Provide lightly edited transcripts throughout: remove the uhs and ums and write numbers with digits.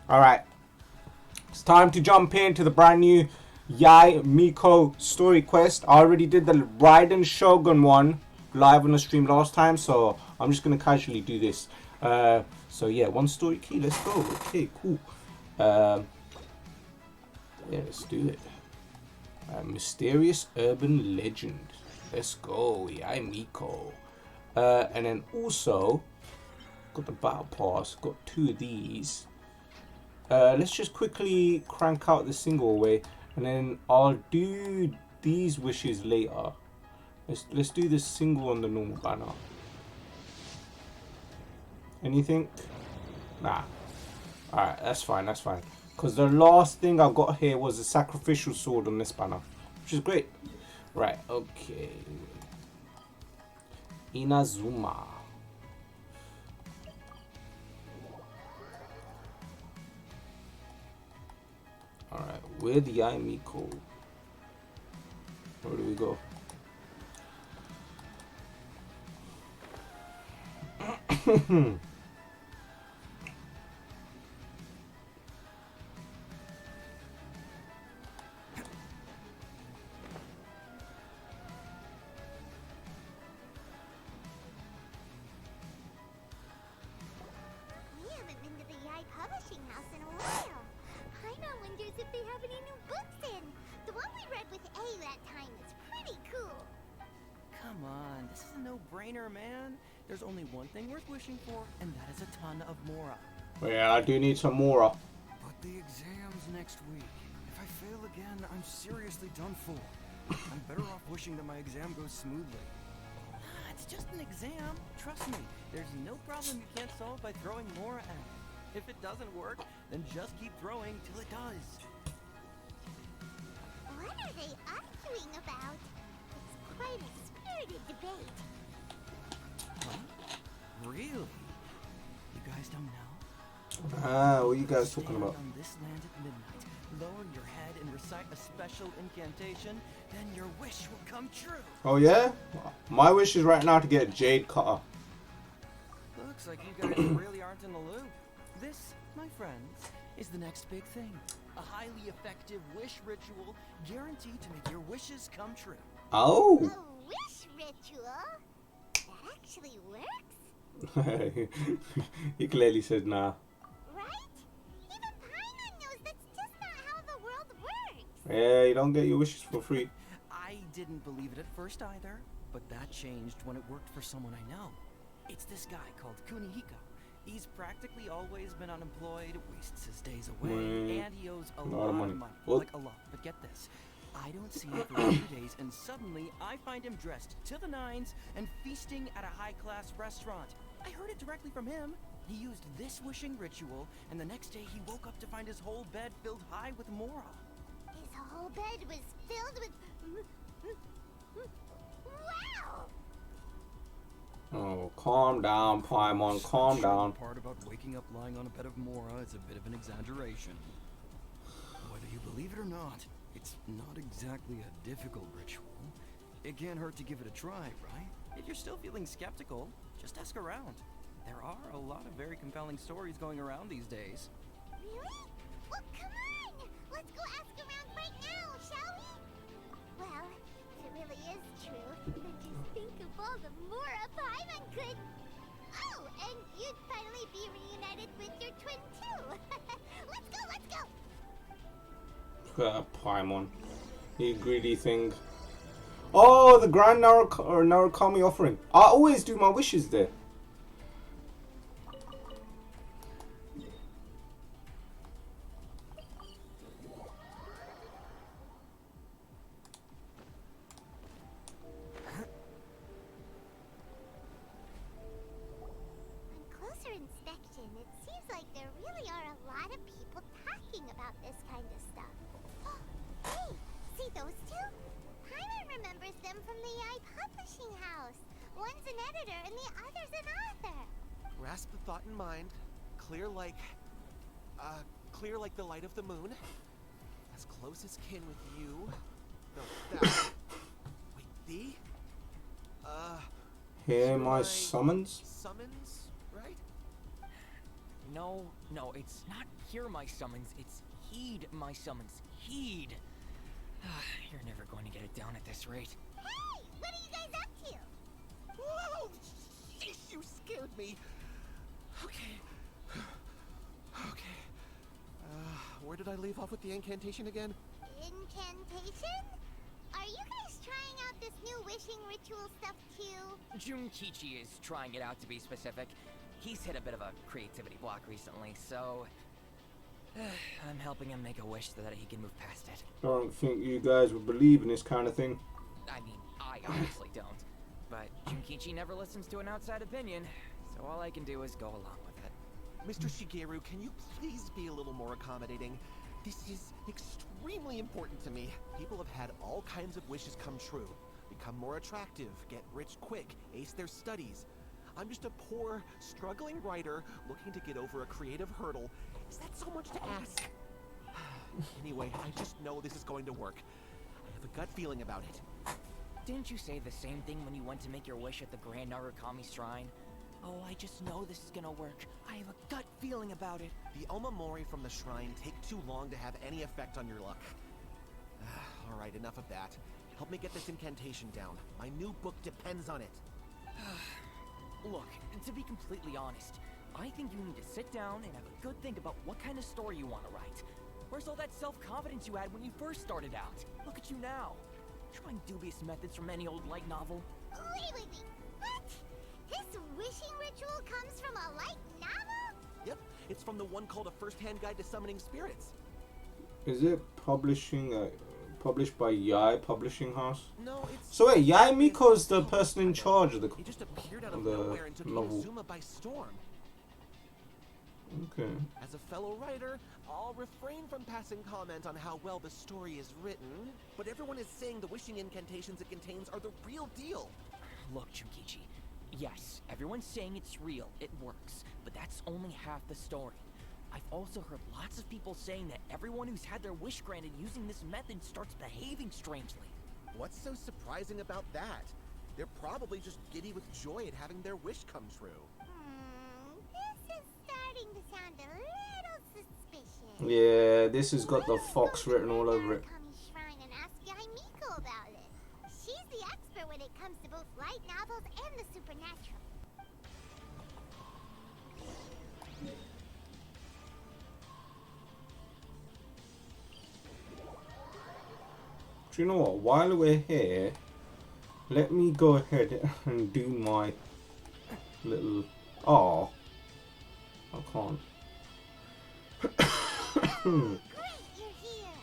Alright, it's time to jump into the brand new Yae Miko story quest. I already did the Raiden Shogun one live on the stream last time, so I'm just going to casually do this. So yeah, one story key, let's go. Okay, cool. Yeah, let's do it. Mysterious urban legend. Let's go, Yae Miko. And then also, got the battle pass, got 2 of these. Let's just quickly crank out the single away, and then I'll do these wishes later. Let's do the single on the normal banner. Anything? Nah. Alright, that's fine, that's fine. Because the last thing I got here was a sacrificial sword on this banner, which is great. Right, okay. Inazuma. Alright, where the Yae Miko? Where do we go? If they have any new books in. The one we read with A that time is pretty cool. Come on, this is a no-brainer, man. There's only one thing worth wishing for, and that is a ton of Mora. Yeah, I do need some Mora. But the exam's next week. If I fail again, I'm seriously done for. I'm better off wishing that my exam goes smoothly. It's just an exam. Trust me, there's no problem you can't solve by throwing Mora at it. If it doesn't work, then just keep throwing till it does. What are they arguing about? It's quite a spirited debate. Huh? Really? You guys don't know? Ah, what are you guys talking about? On this land at midnight, lower your head and recite a special incantation, then your wish will come true. Oh yeah? My wish is right now to get a jade cutter. Looks like you guys really aren't in the loop. This, my friends, is the next big thing. A highly effective wish ritual guaranteed to make your wishes come true. Oh! A wish ritual? That actually works? He clearly said nah. Right? Even Paimon knows that's just not how the world works. Yeah, you don't get your wishes for free. I didn't believe it at first either, but that changed when it worked for someone I know. It's this guy called Kunihiko. He's practically always been unemployed, wastes his days away, and he owes a lot of money. Like a lot. But get this. I don't see him for a few days, and suddenly I find him dressed to the nines and feasting at a high-class restaurant. I heard it directly from him. He used this wishing ritual, and the next day he woke up to find his whole bed filled high with Mora. His whole bed was filled with... Wow! Oh, calm down, Paimon, calm down. The part about waking up lying on a bed of Mora is a bit of an exaggeration. Whether you believe it or not, it's not exactly a difficult ritual. It can't hurt to give it a try, right? If you're still feeling skeptical, just ask around. There are a lot of very compelling stories going around these days. Really? Well, come on! Let's go ask around right now, shall we? Well, if it really is true, then just think of all the Mora Paimon could... Oh, and you'd finally be reunited with your twin too! Let's go! Paimon. You greedy thing. Oh, the Grand Narukami offering. I always do my wishes there. Inspection, it seems like there really are a lot of people talking about this kind of stuff. Hey, see those two? Paimon remembers them from the Yae Publishing House. One's an editor and the other's an author. Grasp the thought in mind. Clear like the light of the moon. As close as kin with you. No, that. Wait, thee? Hear my summons? Summons, right? No, it's not hear my summons, it's heed my summons. Heed. You're never going to get it down at this rate. Hey, what are you guys up to? Whoa! Sheesh, you scared me. Okay. Okay. Where did I leave off with the incantation again? Incantation? Are you guys trying out this new wishing ritual stuff too? Junkichi is trying it out, to be specific. He's hit a bit of a creativity block recently, so I'm helping him make a wish so that he can move past it. I don't think you guys would believe in this kind of thing. I mean, I obviously don't. But Junkichi never listens to an outside opinion, so all I can do is go along with it. Mr. Shigeru, can you please be a little more accommodating? This is extremely important to me. People have had all kinds of wishes come true. Become more attractive, get rich quick, ace their studies. I'm just a poor, struggling writer looking to get over a creative hurdle. Is that so much to ask? Anyway, I just know this is going to work. I have a gut feeling about it. Didn't you say the same thing when you went to make your wish at the Grand Narukami Shrine? Oh, I just know this is gonna work. I have a gut feeling about it. The Omamori from the shrine take too long to have any effect on your luck. Alright, enough of that. Help me get this incantation down. My new book depends on it. Look, to be completely honest, I think you need to sit down and have a good think about what kind of story you want to write. Where's all that self-confidence you had when you first started out? Look at you now. Trying dubious methods from any old light novel. Wait. What? This wishing ritual comes from a light novel? Yep, it's from the one called A First-Hand Guide to Summoning Spirits. Is it published by Yae Publishing House? No, it's... So wait, Yae Miko's the person in charge of the He just appeared out of the nowhere and took novel. Inazuma by storm. Okay. As a fellow writer, I'll refrain from passing comment on how well the story is written, but everyone is saying the wishing incantations it contains are the real deal. Look, Junkichi. Yes, everyone's saying it's real, it works, but that's only half the story. I've also heard lots of people saying that everyone who's had their wish granted using this method starts behaving strangely. What's so surprising about that? They're probably just giddy with joy at having their wish come true. This is starting to sound a little suspicious. Yeah, this has got the fox written all over it. Narukami Shrine and ask Yae Miko about it. She's the expert when it comes to both light novels and the supernatural. Do you know what? While we're here, let me go ahead and do my little... Oh, I can't. Great, you're here.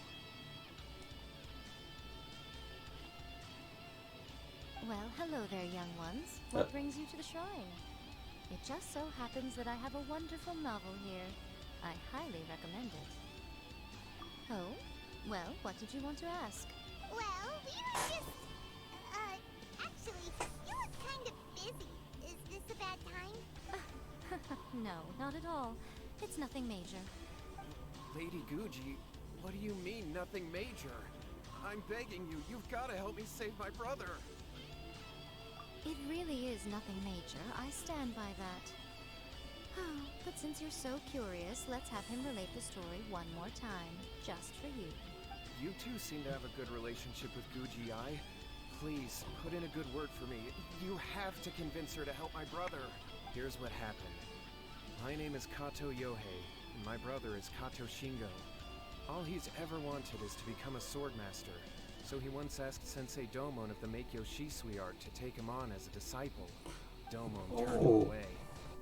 Well, hello there, young ones. What brings you to the shrine? It just so happens that I have a wonderful novel here. I highly recommend it. Oh? Well, what did you want to ask? Well, we were just... actually, you look kind of busy. Is this a bad time? No, not at all. It's nothing major. Lady Guji, what do you mean, nothing major? I'm begging you, you've got to help me save my brother. It really is nothing major. I stand by that. But since you're so curious, let's have him relate the story one more time, just for you. You two seem to have a good relationship with Guji Ai. Please, put in a good word for me. You have to convince her to help my brother. Here's what happened. My name is Kato Yohei, and my brother is Kato Shingo. All he's ever wanted is to become a swordmaster, so he once asked Sensei Domon of the Meikyo Shisui art to take him on as a disciple. Domon turned him away.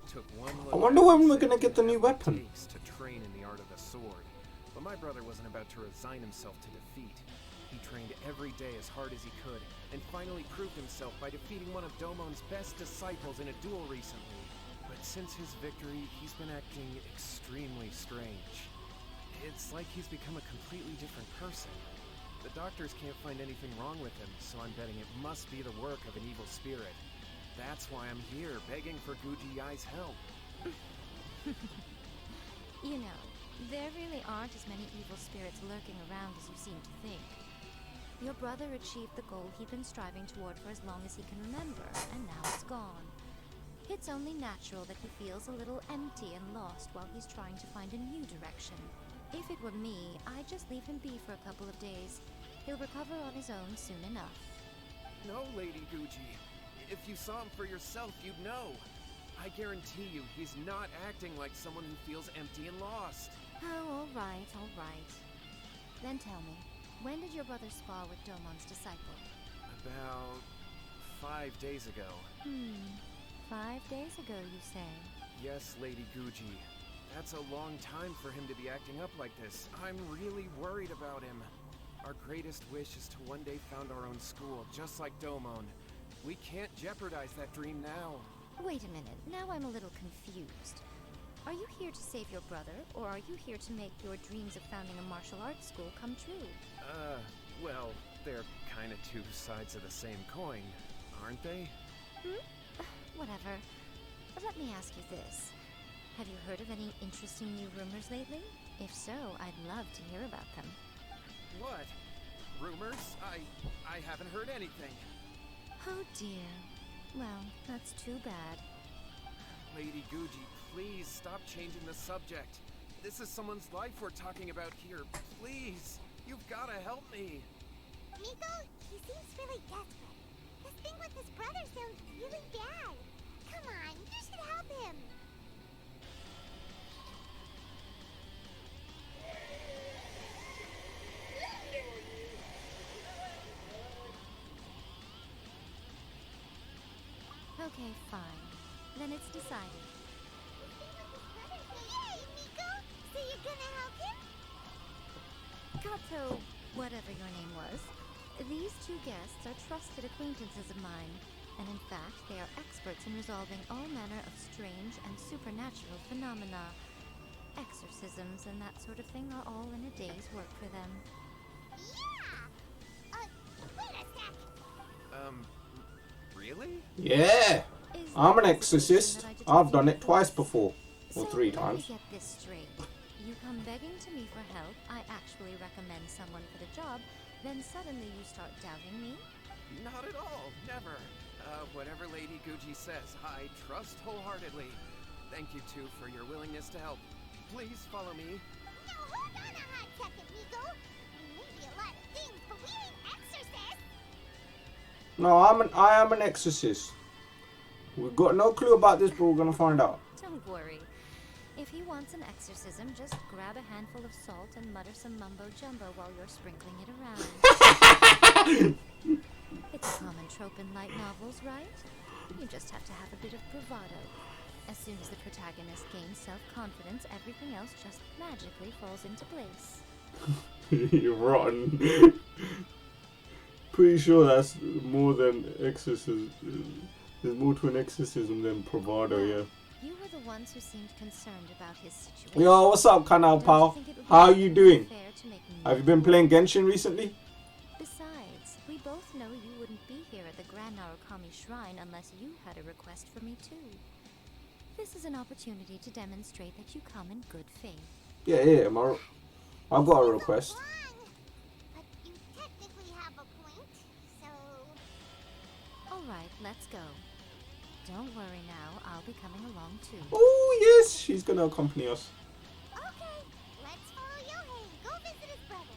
Took one look I wonder when we're and gonna get the new what it weapon. takes to train in the art of the sword. But my brother wasn't about to resign himself to defeat. He trained every day as hard as he could, and finally proved himself by defeating one of Domon's best disciples in a duel recently. But since his victory, he's been acting extremely strange. It's like he's become a completely different person. The doctors can't find anything wrong with him, so I'm betting it must be the work of an evil spirit. That's why I'm here, begging for Guji Ai's help. You know, there really aren't as many evil spirits lurking around as you seem to think. Your brother achieved the goal he'd been striving toward for as long as he can remember, and now it's gone. It's only natural that he feels a little empty and lost while he's trying to find a new direction. If it were me, I'd just leave him be for a couple of days. He'll recover on his own soon enough. No, Lady Gucci. If you saw him for yourself, you'd know. I guarantee you, he's not acting like someone who feels empty and lost. Oh, all right, all right. Then tell me, when did your brother spar with Domon's disciple? About 5 days ago. 5 days ago, you say? Yes, Lady Gucci. That's a long time for him to be acting up like this. I'm really worried about him. Our greatest wish is to one day found our own school, just like Domon. We can't jeopardize that dream now. Wait a minute, now I'm a little confused. Are you here to save your brother, or are you here to make your dreams of founding a martial arts school come true? Well, they're kinda two sides of the same coin, aren't they? Whatever. But let me ask you this. Have you heard of any interesting new rumors lately? If so, I'd love to hear about them. What? Rumors? I haven't heard anything. Oh dear. Well, that's too bad. Lady Gucci, please stop changing the subject. This is someone's life we're talking about here. Please, you've gotta help me. Miko, he seems really desperate. This thing with his brother sounds really bad. Come on, you should help him. Okay, fine. Then it's decided. Yay, Miko! So you're gonna help him? Kato, whatever your name was, these two guests are trusted acquaintances of mine, and in fact, they are experts in resolving all manner of strange and supernatural phenomena. Exorcisms and that sort of thing are all in a day's work for them. Yeah! Wait a sec. Really? Yeah. Is I'm an that the exorcist. suggestion that I I've detected done it before? twice before. Or 3 So, times. let me get this straight. You come begging to me for help, I actually recommend someone for the job, then suddenly you start doubting me? Not at all. Never. Whatever Lady Gucci says, I trust wholeheartedly. Thank you, too, for your willingness to help. Please follow me. Now hold on a hot second, Miko. We may be a lot of things, but we ain't exorcists. No, I am an exorcist. We've got no clue about this, but we're gonna find out. Don't worry. If he wants an exorcism, just grab a handful of salt and mutter some mumbo-jumbo while you're sprinkling it around. It's a common trope in light novels, right? You just have to have a bit of bravado. As soon as the protagonist gains self-confidence, everything else just magically falls into place. You're rotten. Pretty sure that's more than exorcism. There's more to an exorcism than bravado, yeah. You were the ones who seemed concerned about his situation. Yo, what's up, Kanal Don't pal? you think it would be How are you doing? unfair to make me Have you been playing Genshin recently? Besides, we both know you wouldn't be here at the Grand Narukami Shrine unless you had a request for me too. This is an opportunity to demonstrate that you come in good faith. Yeah. I've got a request. Wrong. But you technically have a point, so... Alright, let's go. Don't worry now, I'll be coming along too. Oh yes, she's gonna accompany us. Okay, let's follow Yohei and go visit his brother.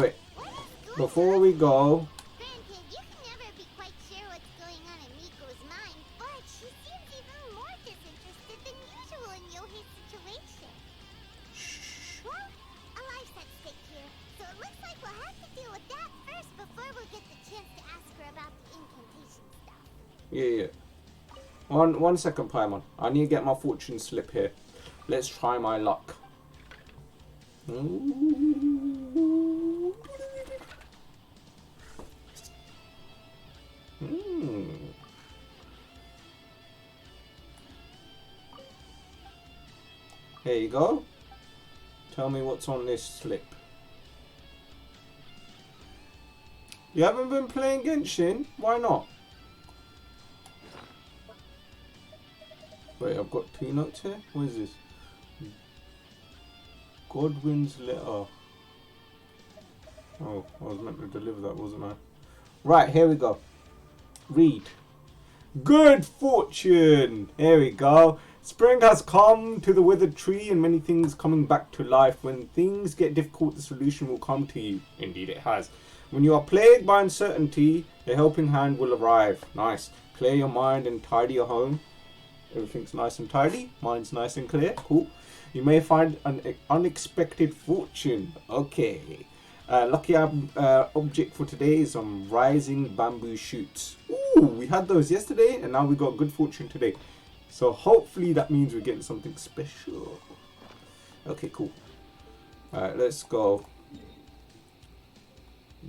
Wait. What is going Before on? we go, Granted, you can never be quite sure what's going on in Miko's mind, but she seems even more disinterested than usual in Yohei's situation. Well, a life's at stake here, so it looks like we'll have to deal with that first before we'll get the chance to ask her about the incantation stuff. yeah. One second, Paimon. I need to get my fortune slip here. Let's try my luck. Here you go. Tell me what's on this slip. You haven't been playing Genshin? Why not? Wait, I've got 2 notes here. What is this? Godwin's letter. Oh, I was meant to deliver that, wasn't I? Right, here we go. Read. Good fortune! Here we go. Spring has come to the withered tree and many things coming back to life. When things get difficult, the solution will come to you. Indeed it has. When you are plagued by uncertainty, a helping hand will arrive. Nice. Clear your mind and tidy your home. Everything's nice and tidy. Mind's nice and clear. Cool. You may find an unexpected fortune. Okay. Lucky object for today is some rising bamboo shoots. Ooh, we had those yesterday and now we got good fortune today. So hopefully that means we're getting something special. Okay, cool. Alright, let's go.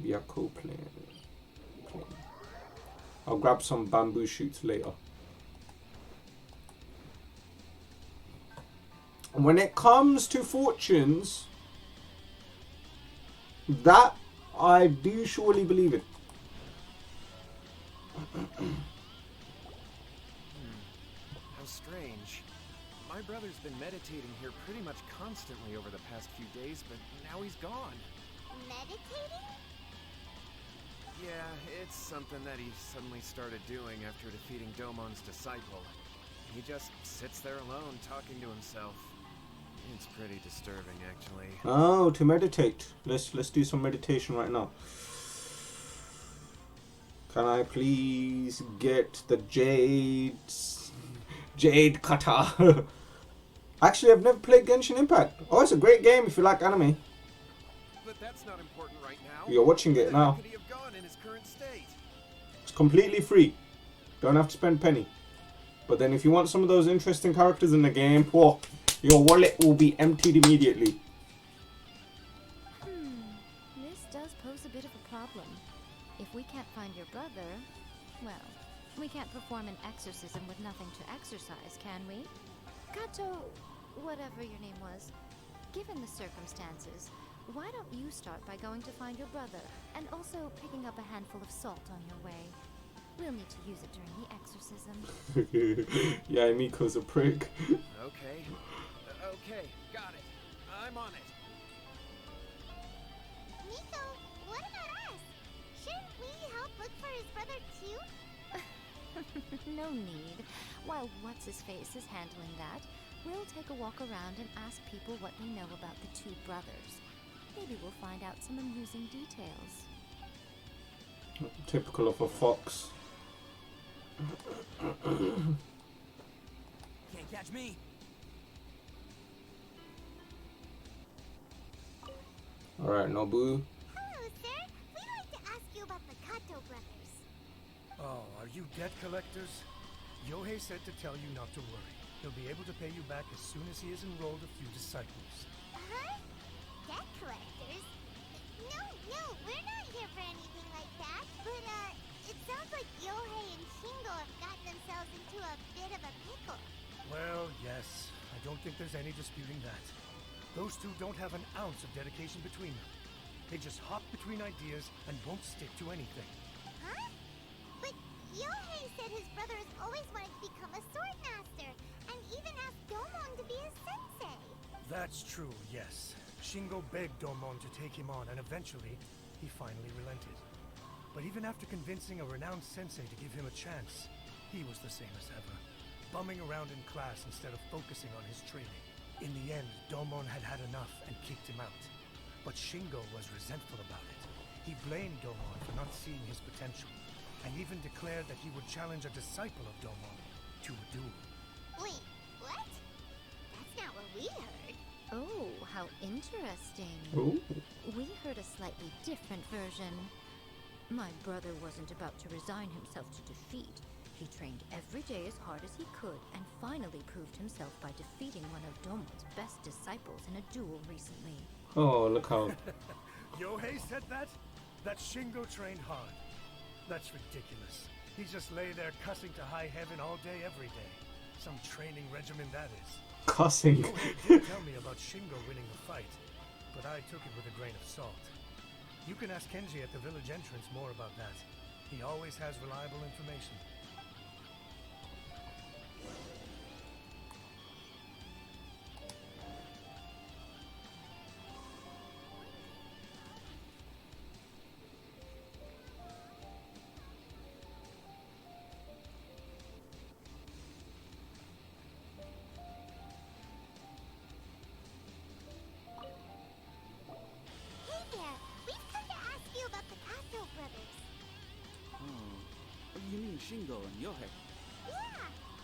Byakko plan. I'll grab some bamboo shoots later. When it comes to fortunes, that I do surely believe in. How strange. My brother's been meditating here pretty much constantly over the past few days, but now he's gone. Meditating? Yeah, it's something that he suddenly started doing after defeating Domon's disciple. He just sits there alone, talking to himself. It's pretty disturbing, actually. Oh, to meditate. Let's do some meditation right now. Can I please get the jade cutter? Actually, I've never played Genshin Impact. Oh, it's a great game if you like anime. But that's not important right now. You're watching it now. How could he have gone in his current state? It's completely free. Don't have to spend a penny. But then if you want some of those interesting characters in the game, whoa, your wallet will be emptied immediately. This does pose a bit of a problem. If we can't find your brother, well, we can't perform an exorcism with nothing to exorcise, can we? Kato, whatever your name was, given the circumstances, why don't you start by going to find your brother, and also picking up a handful of salt on your way? We'll need to use it during the exorcism. Yae Miko's a prick. Okay. Okay, got it. I'm on it. Miko, what about us? Shouldn't we help look for his brother too? No need. While What's-His-Face is handling that, we'll take a walk around and ask people what they know about the two brothers. Maybe we'll find out some amusing details. Typical of a fox. Can't catch me. Alright, Nobu. Hello, sir. We'd like to ask you about the Kato brothers. Oh, are you debt collectors? Yohei said to tell you not to worry. He'll be able to pay you back as soon as he has enrolled a few disciples. Huh? Debt collectors? No, we're not here for anything like that. But, it sounds like Yohei and Shingo have gotten themselves into a bit of a pickle. Well, yes. I don't think there's any disputing that. Those two don't have an ounce of dedication between them. They just hop between ideas and won't stick to anything. Huh? But Yohei said his brother has always wanted to become a sword master, and even asked Domon to be his sensei. That's true, yes. Shingo begged Domon to take him on, and eventually, he finally relented. But even after convincing a renowned sensei to give him a chance, he was the same as ever, bumming around in class instead of focusing on his training. In the end, Domon had had enough and kicked him out. But Shingo was resentful about it. He blamed Domon for not seeing his potential, and even declared that he would challenge a disciple of Domon to a duel. Wait, what? That's not what we heard. Oh, how interesting. Ooh. We heard a slightly different version. My brother wasn't about to resign himself to defeat. He trained every day as hard as he could and finally proved himself by defeating one of Domon's best disciples in a duel recently. Oh, look how... Yohei said that? That Shingo trained hard. That's ridiculous. He just lay there cussing to high heaven all day, every day. Some training regimen that is. cussing. Yohei did tell me about Shingo winning the fight, but I took it with a grain of salt. You can ask Kenji at the village entrance more about that. He always has reliable information. mean Shingo and Yohei. Yeah,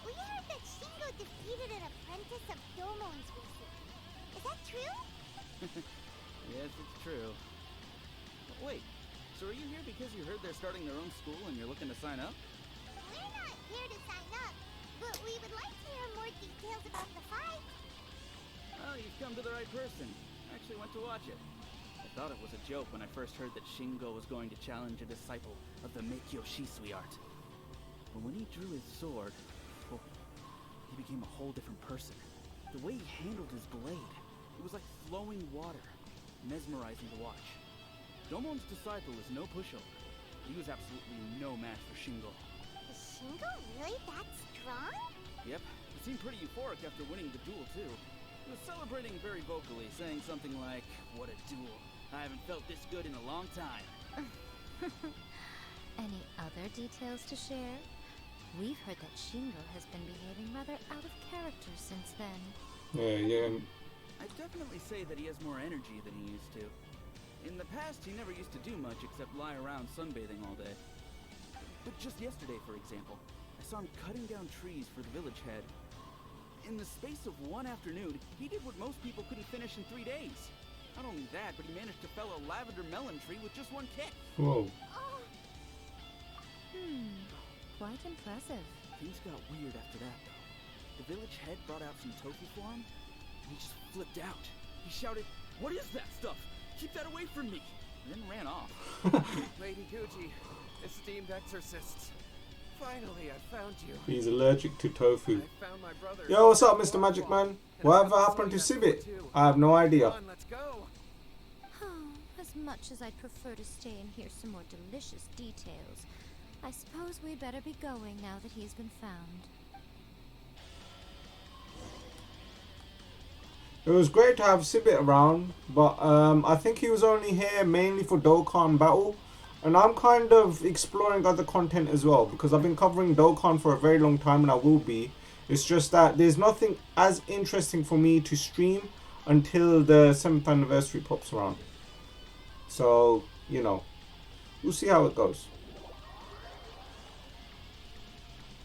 we heard that Shingo defeated an apprentice of Domon's recently. Is that true? Yes, it's true. But wait, so are you here because you heard they're starting their own school and you're looking to sign up? We're not here to sign up, but we would like to hear more details about the fight. Oh, you've come to the right person. I actually went to watch it. I thought it was a joke when I first heard that Shingo was going to challenge a disciple of the Meikyo Shisui art. But when he drew his sword, well, he became a whole different person. The way he handled his blade, it was like flowing water, mesmerizing to watch. Domon's disciple is no pushover. He was absolutely no match for Shingo. Is Shingo really that strong? Yep, he seemed pretty euphoric after winning the duel too. He was celebrating very vocally, saying something like, "What a duel. I haven't felt this good in a long time." Any other details to share? We've heard that Shingo has been behaving rather out of character since then. Yeah. I'd definitely say that he has more energy than he used to. In the past, he never used to do much except lie around sunbathing all day. But just yesterday, for example, I saw him cutting down trees for the village head. In the space of one afternoon, he did what most people couldn't finish in 3 days. Not only that, but he managed to fell a lavender melon tree with just one kick. Whoa. Oh, Quite impressive. Things got weird after that, though. The village head brought out some tofu for him, and he just flipped out. He shouted, "What is that stuff? Keep that away from me!" And then ran off. Lady Gucci, esteemed exorcists. Finally, I found you. He's allergic to tofu. I found my brother. Yo, what's up, Mr. Magic Man? Whatever happened to Civet? I have no idea. Come on, let's go. As much as I'd prefer to stay and hear some more delicious details, I suppose we'd better be going now that he's been found. It was great to have Civet around, but I think he was only here mainly for Dokkan Battle. And I'm kind of exploring other content as well, because I've been covering Dokkan for a very long time, and I will be. It's just that there's nothing as interesting for me to stream until the 7th anniversary pops around. So, you know, we'll see how it goes.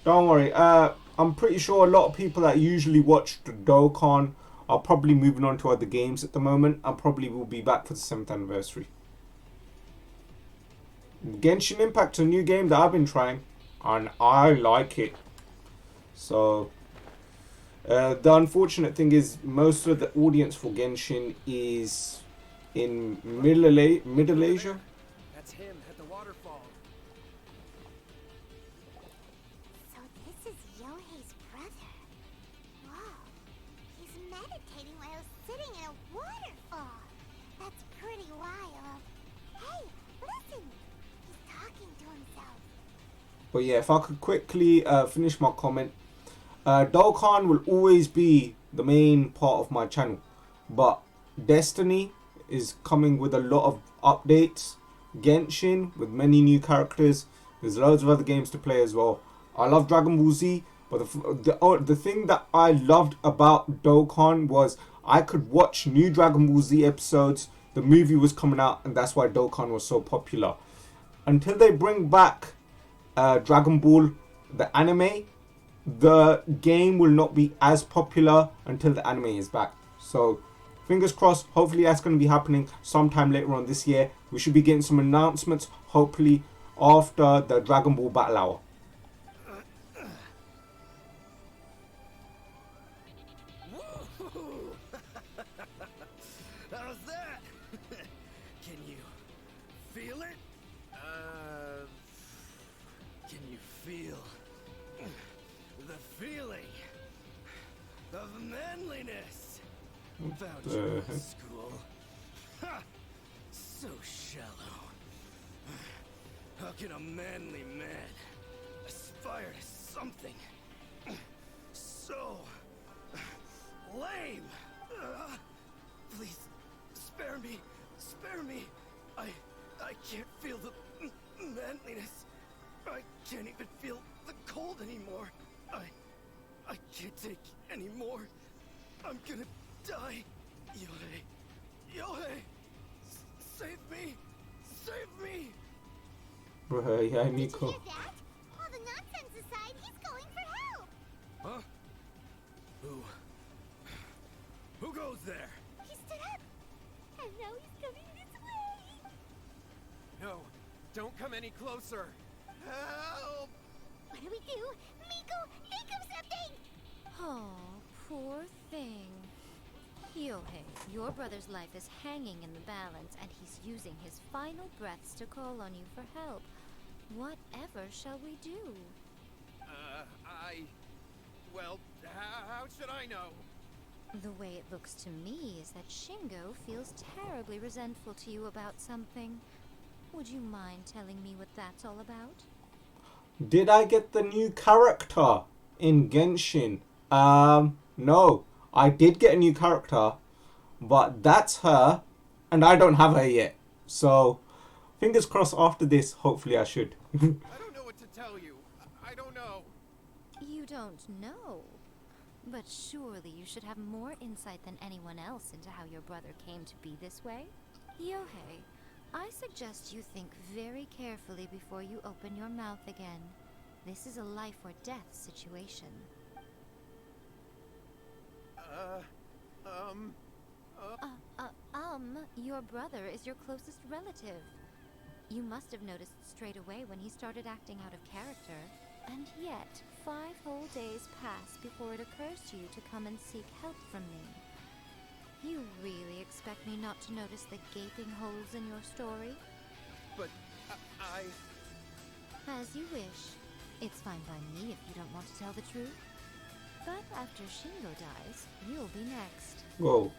Don't worry, I'm pretty sure a lot of people that usually watch Dokkan are probably moving on to other games at the moment, and probably will be back for the 7th anniversary. Genshin Impact's a new game that I've been trying, and I like it. So, the unfortunate thing is most of the audience for Genshin is in Middle Asia. That's him at the waterfall. so this is Yohei's brother. Wow, he's meditating while sitting in a waterfall. That's pretty wild. Hey, listen! He's talking to himself. But yeah, if I could quickly finish my comment. Dokkan will always be the main part of my channel. But Destiny is coming with a lot of updates. Genshin with many new characters. There's loads of other games to play as well. I love Dragon Ball Z. But the thing that I loved about Dokkan was I could watch new Dragon Ball Z episodes. The movie was coming out, and that's why Dokkan was so popular. Until they bring back Dragon Ball, the anime, the game will not be as popular until the anime is back. So fingers crossed, hopefully that's going to be happening sometime later on this year. We should be getting some announcements, hopefully after the Dragon Ball Battle Hour. How's that? Can you feel it? Can you feel the feeling of manliness? Found you in school. Ha! So shallow. How can a manly man aspire to something so lame? Please, spare me. Spare me. I can't feel the manliness. I can't even feel the cold anymore. I can't take any more. I'm gonna die. Yohei. Yohei! Save me! Save me! Yae Miko. Did you hear that? All the Nazi goes there? He stood up, and now he's coming this way. No, don't come any closer. Help! What do we do? Miko, think of something! Oh, poor thing. Yohei, your brother's life is hanging in the balance, and he's using his final breaths to call on you for help. Whatever shall we do? Well, how should I know? The way it looks to me is that Shingo feels terribly resentful to you about something. Would you mind telling me what that's all about? Did I get the new character in Genshin? No. I did get a new character, but that's her, and I don't have her yet. So, fingers crossed after this, hopefully I should. I don't know what to tell you. I don't know. You don't know. But surely you should have more insight than anyone else into how your brother came to be this way. Yohei, I suggest you think very carefully before you open your mouth again. This is a life or death situation. Your brother is your closest relative. You must have noticed straight away when he started acting out of character. And yet, 5 whole days pass before it occurs to you to come and seek help from me. You really expect me not to notice the gaping holes in your story? But As you wish. It's fine by me if you don't want to tell the truth. But after Shingo dies, you'll be next. Whoa.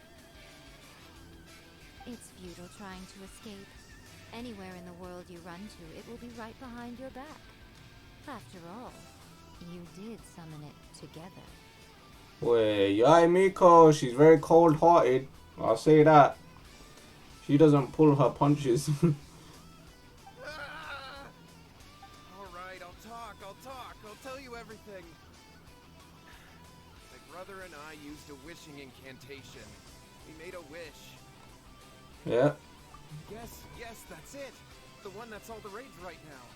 It's futile trying to escape. Anywhere in the world you run to, it will be right behind your back. After all, you did summon it together. Wait, Yae Miko, she's very cold-hearted. I'll say that. She doesn't pull her punches. Alright, I'll talk. I'll tell you everything. My brother and I used a wishing incantation. We made a wish. Yeah. Yes, that's it. The one that's all the rage right now.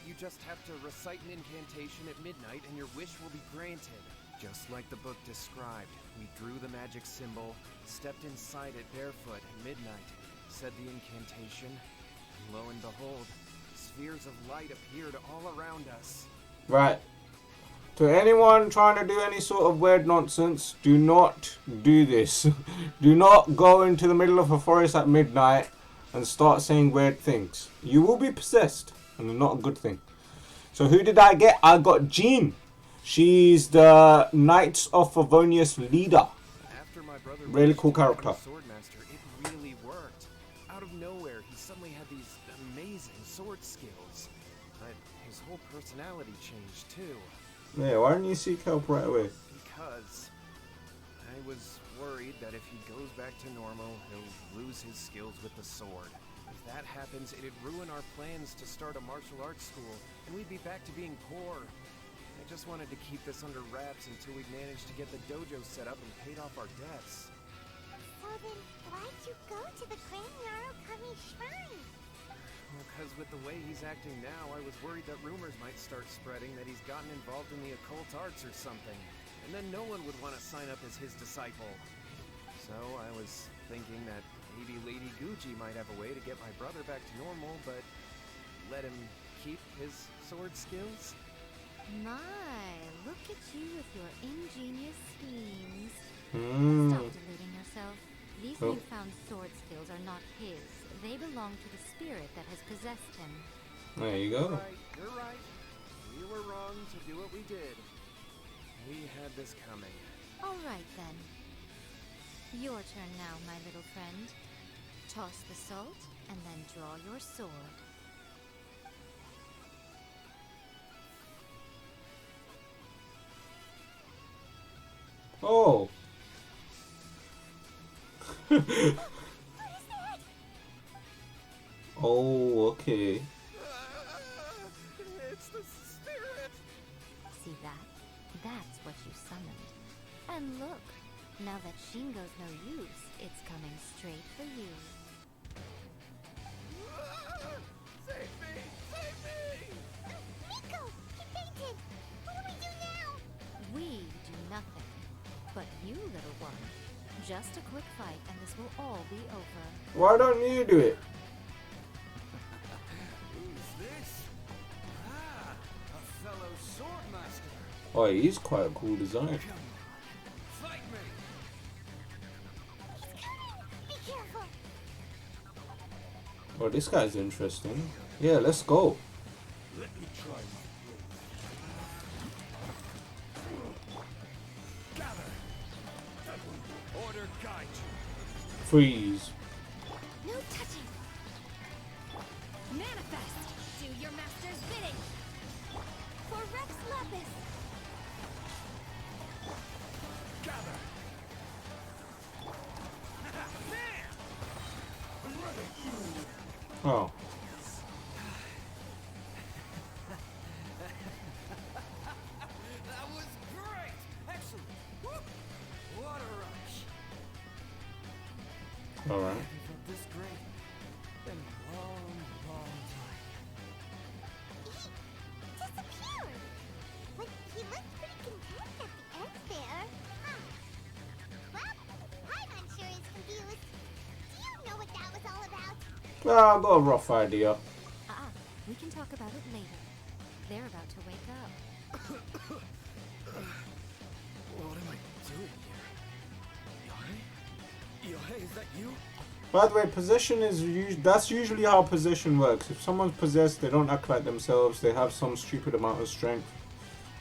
You just have to recite an incantation at midnight and your wish will be granted. Just like the book described, we drew the magic symbol, stepped inside it barefoot at midnight, said the incantation, and lo and behold, spheres of light appeared all around us. Right. To anyone trying to do any sort of weird nonsense, do not do this. Do not go into the middle of a forest at midnight and start saying weird things. You will be possessed, and it's not a good thing. So who did I get? I got Jean. She's the Knights of Favonius leader. After my brother Really cool became character. Swordmaster, it really worked. Out of nowhere, he suddenly had these amazing sword skills. His whole personality changed too. Yeah, why didn't you seek help right away? Because I was worried that if he goes back to normal, he'll lose his skills with the sword. If that happens, it'd ruin our plans to start a martial arts school, and we'd be back to being poor. I just wanted to keep this under wraps until we managed to get the dojo set up and paid off our debts. So then, why'd you go to the Grand Yarokami Shrine? Because with the way he's acting now, I was worried that rumors might start spreading that he's gotten involved in the occult arts or something. And then no one would want to sign up as his disciple. So I was thinking that maybe Lady Gucci might have a way to get my brother back to normal, but let him keep his sword skills? My, look at you with your ingenious schemes. Hmm. Stop deluding yourself. These Oh. newfound sword skills are not his. They belong to the spirit that has possessed him. There you go. You're right. We were wrong to do what we did. We had this coming. All right, then. Your turn now, my little friend. Toss the salt, and then draw your sword. Oh. Oh, okay. It's the spirit! See that? That's what you summoned. And look, now that Shingo's no use, it's coming straight for you. Save me! Save me! Miko, he fainted! What do we do now? We do nothing. But you, little one, Just a quick fight, and this will all be over. Why don't you do it? Who's this? Ah, a fellow swordmaster. Oh, he's quite a cool design. Come on, fight me. Be careful. Oh, this guy's interesting. Yeah, let's go. Let me try my gather. Order guide you. Freeze. No touching. Manifest. Do your master's bidding. For Rex Lapis. Gather. Oh. That was great! Excellent! Woo! What a rush! Alright. I haven't felt this great in a long, long time. He disappeared. But he looked pretty content at the end there. Huh. Well, I'm sure he's confused. Do you know what that was all about? Ah, I've got a rough idea. We can talk about it later. They're about to wake up. What am I doing here? Yae, is that you? By the way, possession is that's usually how possession works. If someone's possessed, they don't act like themselves. They have some stupid amount of strength.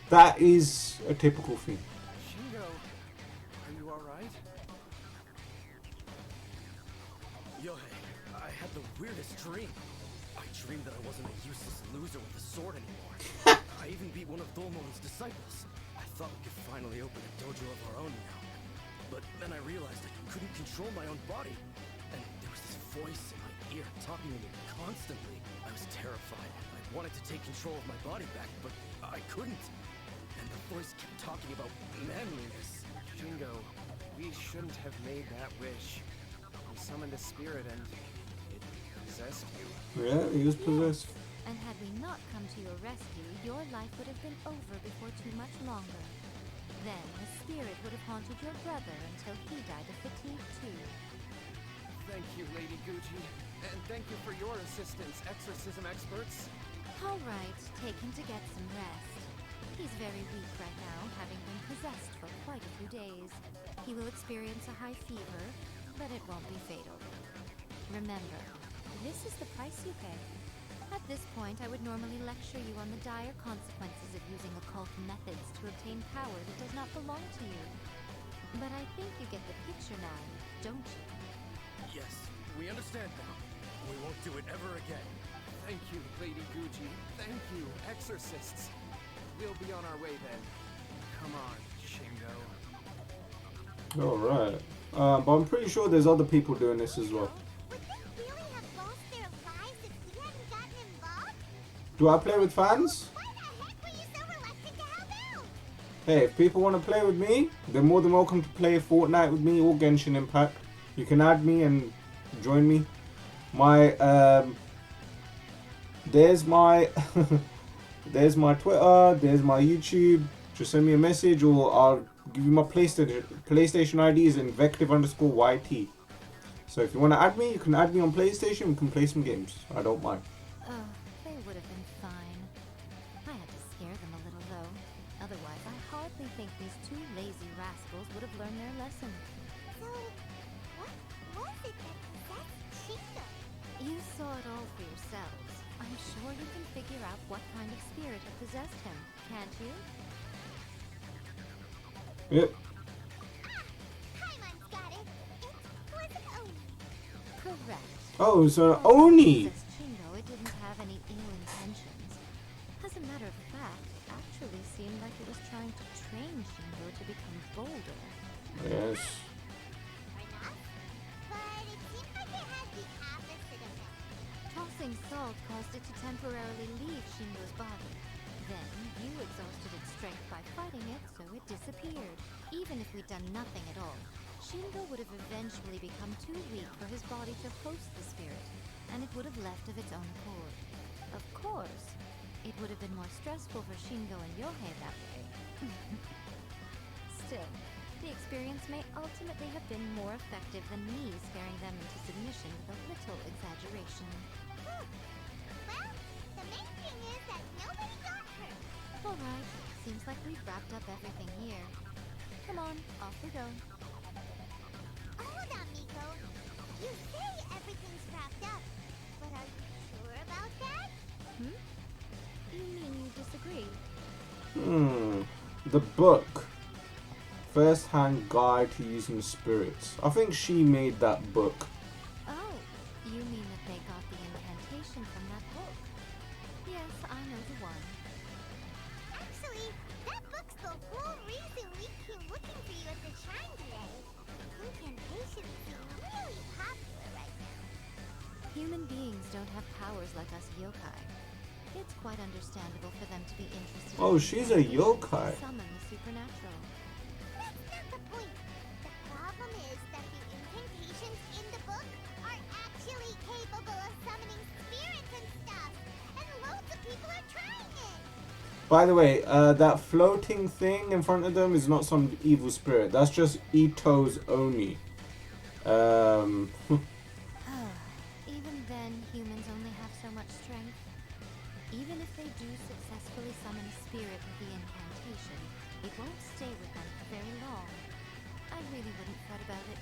That is a typical thing. Shingo, are you alright? Yae, I had the weirdest dream. I dreamed that I wasn't a useless loser with a sword anymore. I even beat one of Dolmon's disciples. I thought we could finally open a dojo of our own now. But then I realized I couldn't control my own body. And there was this voice in my ear talking to me constantly. I was terrified. I wanted to take control of my body back, but I couldn't. And the voice kept talking about manliness. Shingo, we shouldn't have made that wish. We summoned a spirit and it possessed you. Yeah, he was possessed. And had we not come to your rescue, your life would have been over before too much longer. Then the spirit would have haunted your brother until he died of fatigue too. Thank you, Lady Gucci. And thank you for your assistance, exorcism experts. All right, take him to get some rest. He's very weak right now, having been possessed for quite a few days. He will experience a high fever, but it won't be fatal. Remember, this is the price you pay. At this point, I would normally lecture you on the dire consequences of using occult methods to obtain power that does not belong to you. But I think you get the picture now, don't you? Yes, we understand now. We won't do it ever again. Thank you, Lady Gucci. Thank you, exorcists. We'll be on our way then. Come on, Shingo. Alright. But I'm pretty sure there's other people doing this as well. Would they really have lost their lives if we hadn't gotten involved? Do I play with fans? Why the heck were you so reluctant to help out? Hey, if people want to play with me, they're more than welcome to play Fortnite with me or Genshin Impact. You can add me and join me. My there's my there's my Twitter, there's my YouTube. Just send me a message or I'll give you my PlayStation ID is Invective_YT. So if you want to add me, you can add me on PlayStation. We can play some games. I don't mind. Oh, they would have been fine. I had to scare them a little though. Otherwise, I hardly think these two lazy rascals would have learned their lesson. So, what was it that possessed Shingo? You saw it all for yourselves. I'm sure you can figure out what kind of spirit had possessed him, can't you? Yep. Paimon's got it. It was an Oni. Correct. Oh, so Oni. Possessed Shingo, it didn't have any ill intentions. As a matter of fact, it actually seemed like it was trying to train Shingo to become bolder. Yes. Or not. But it seemed like it had the opposite effect. Tossing salt caused it to temporarily leave Shingo's body. Then, you exhausted its strength by fighting it, so it disappeared. Even if we'd done nothing at all, Shingo would have eventually become too weak for his body to host the spirit, and it would have left of its own accord. Of course, it would have been more stressful for Shingo and Yohei that way. Still, The experience may ultimately have been more effective than me scaring them into submission with a little exaggeration. Well, the main thing is that nobody got hurt. Alright, seems like we've wrapped up everything here. Come on, off we go. Hold on, Miko. You say everything's wrapped up, but are you sure about that? You mean you disagree? The book. First-hand guide to using spirits. I think she made that book. Oh, you mean that they got the incantation from that book? Yes, I know the one. Actually, that book's the whole reason we came looking for you at the shrine today. Incantations seem really popular right now. Human beings don't have powers like us yokai. It's quite understandable for them to be interested Oh, in she's a incantations yokai. to summon the supernatural. That's not the point. The problem is that the incantations in the book are actually capable of summoning spirits and stuff. And loads of people are trying it. By the way, that floating thing in front of them is not some evil spirit. That's just Ito's Oni. Even then, humans only have so much strength. Even if they do successfully summon a spirit with the incantation, it won't stay with them for very long. I really wouldn't fret about it.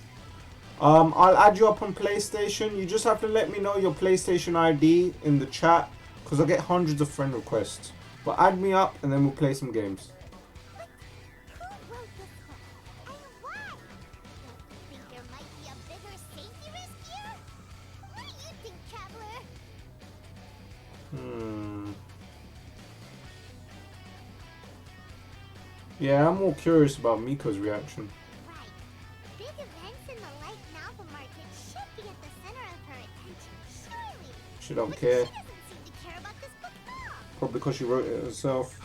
I'll add you up on PlayStation. You just have to let me know your PlayStation ID in the chat, because I get hundreds of friend requests. But add me up and then we'll play some games. Who wrote this book? And why? Don't you think there might be a bigger safety risk here? What do you think, Traveler? Yeah, I'm more curious about Miko's reaction. Right. Big events in the light novel market should be at the center of her attention, surely. She don't But care. she doesn't seem to care about this book at all. Probably because she wrote it herself.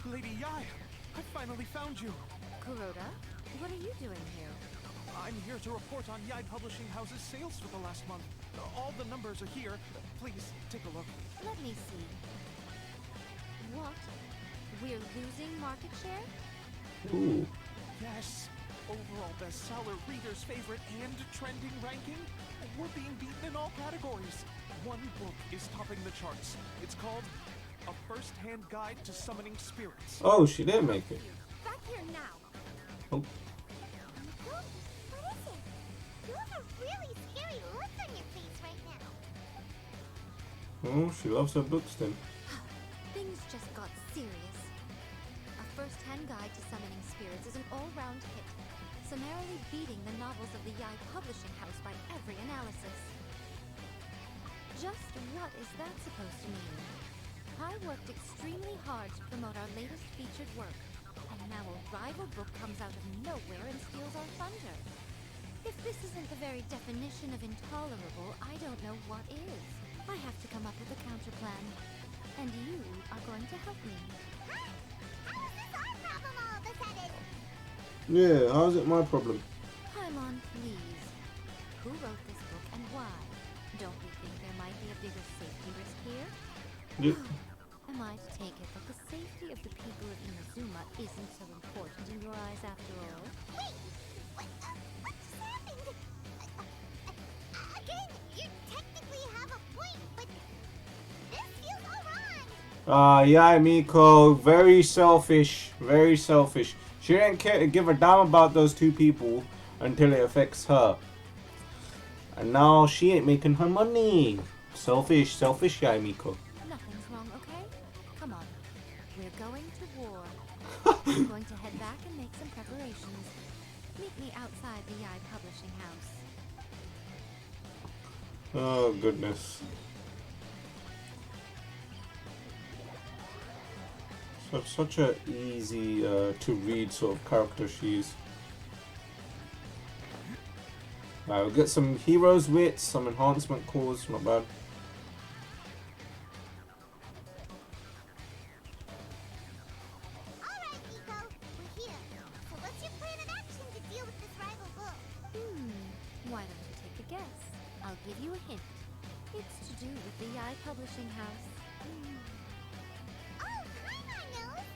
Lady Yae, I finally found you. Kuroda, what are you doing here? I'm here to report on Yae Publishing House's sales for the last month. All the numbers are here. Please, take a look. Let me see. What? We're losing market share? Ooh. Yes. Overall bestseller, reader's favorite, and trending ranking. We're being beaten in all categories. One book is topping the charts. It's called A First-Hand Guide to Summoning Spirits. Oh, she did make it. Back here now. Oh. Miko? What is it? You have a really scary look on your face right now. Oh, she loves her books then. Things just got serious. A first-hand guide to summoning spirits is an all-round hit, summarily beating the novels of the Yae Publishing House by every analysis. Just what is that supposed to mean? I worked extremely hard to promote our latest featured work, and now a rival book comes out of nowhere and steals our thunder. If this isn't the very definition of intolerable, I don't know what is. I have to come up with a counterplan. And you are going to help me. Huh? How is this our problem all of a sudden? Yeah, how's it my problem? Paimon, please. Who wrote this book and why? Don't you think there might be a bigger safety risk here? Yeah. Am I to take it that the safety of the people of Inazuma isn't so important in your eyes after all? Wait! What just happened? Again, you technically have a point, but this feels all wrong. Yae Miko, very selfish. Very selfish. She didn't care, give a damn about those two people until it affects her. And now she ain't making her money. Selfish, selfish Yae Miko. Nothing's wrong, okay? Come on. We're going to war. I'm going to head back and make some preparations. Meet me outside the Yae Publishing House. Oh, goodness. Such a easy to read sort of character she is. We'll get some heroes wits, some enhancement cores, not bad. Alright, Miko, we're here. So what's your plan of action to deal with this rival book? Why don't you take a guess? I'll give you a hint. It's to do with the Yae Publishing House. Oh, Paimon knows!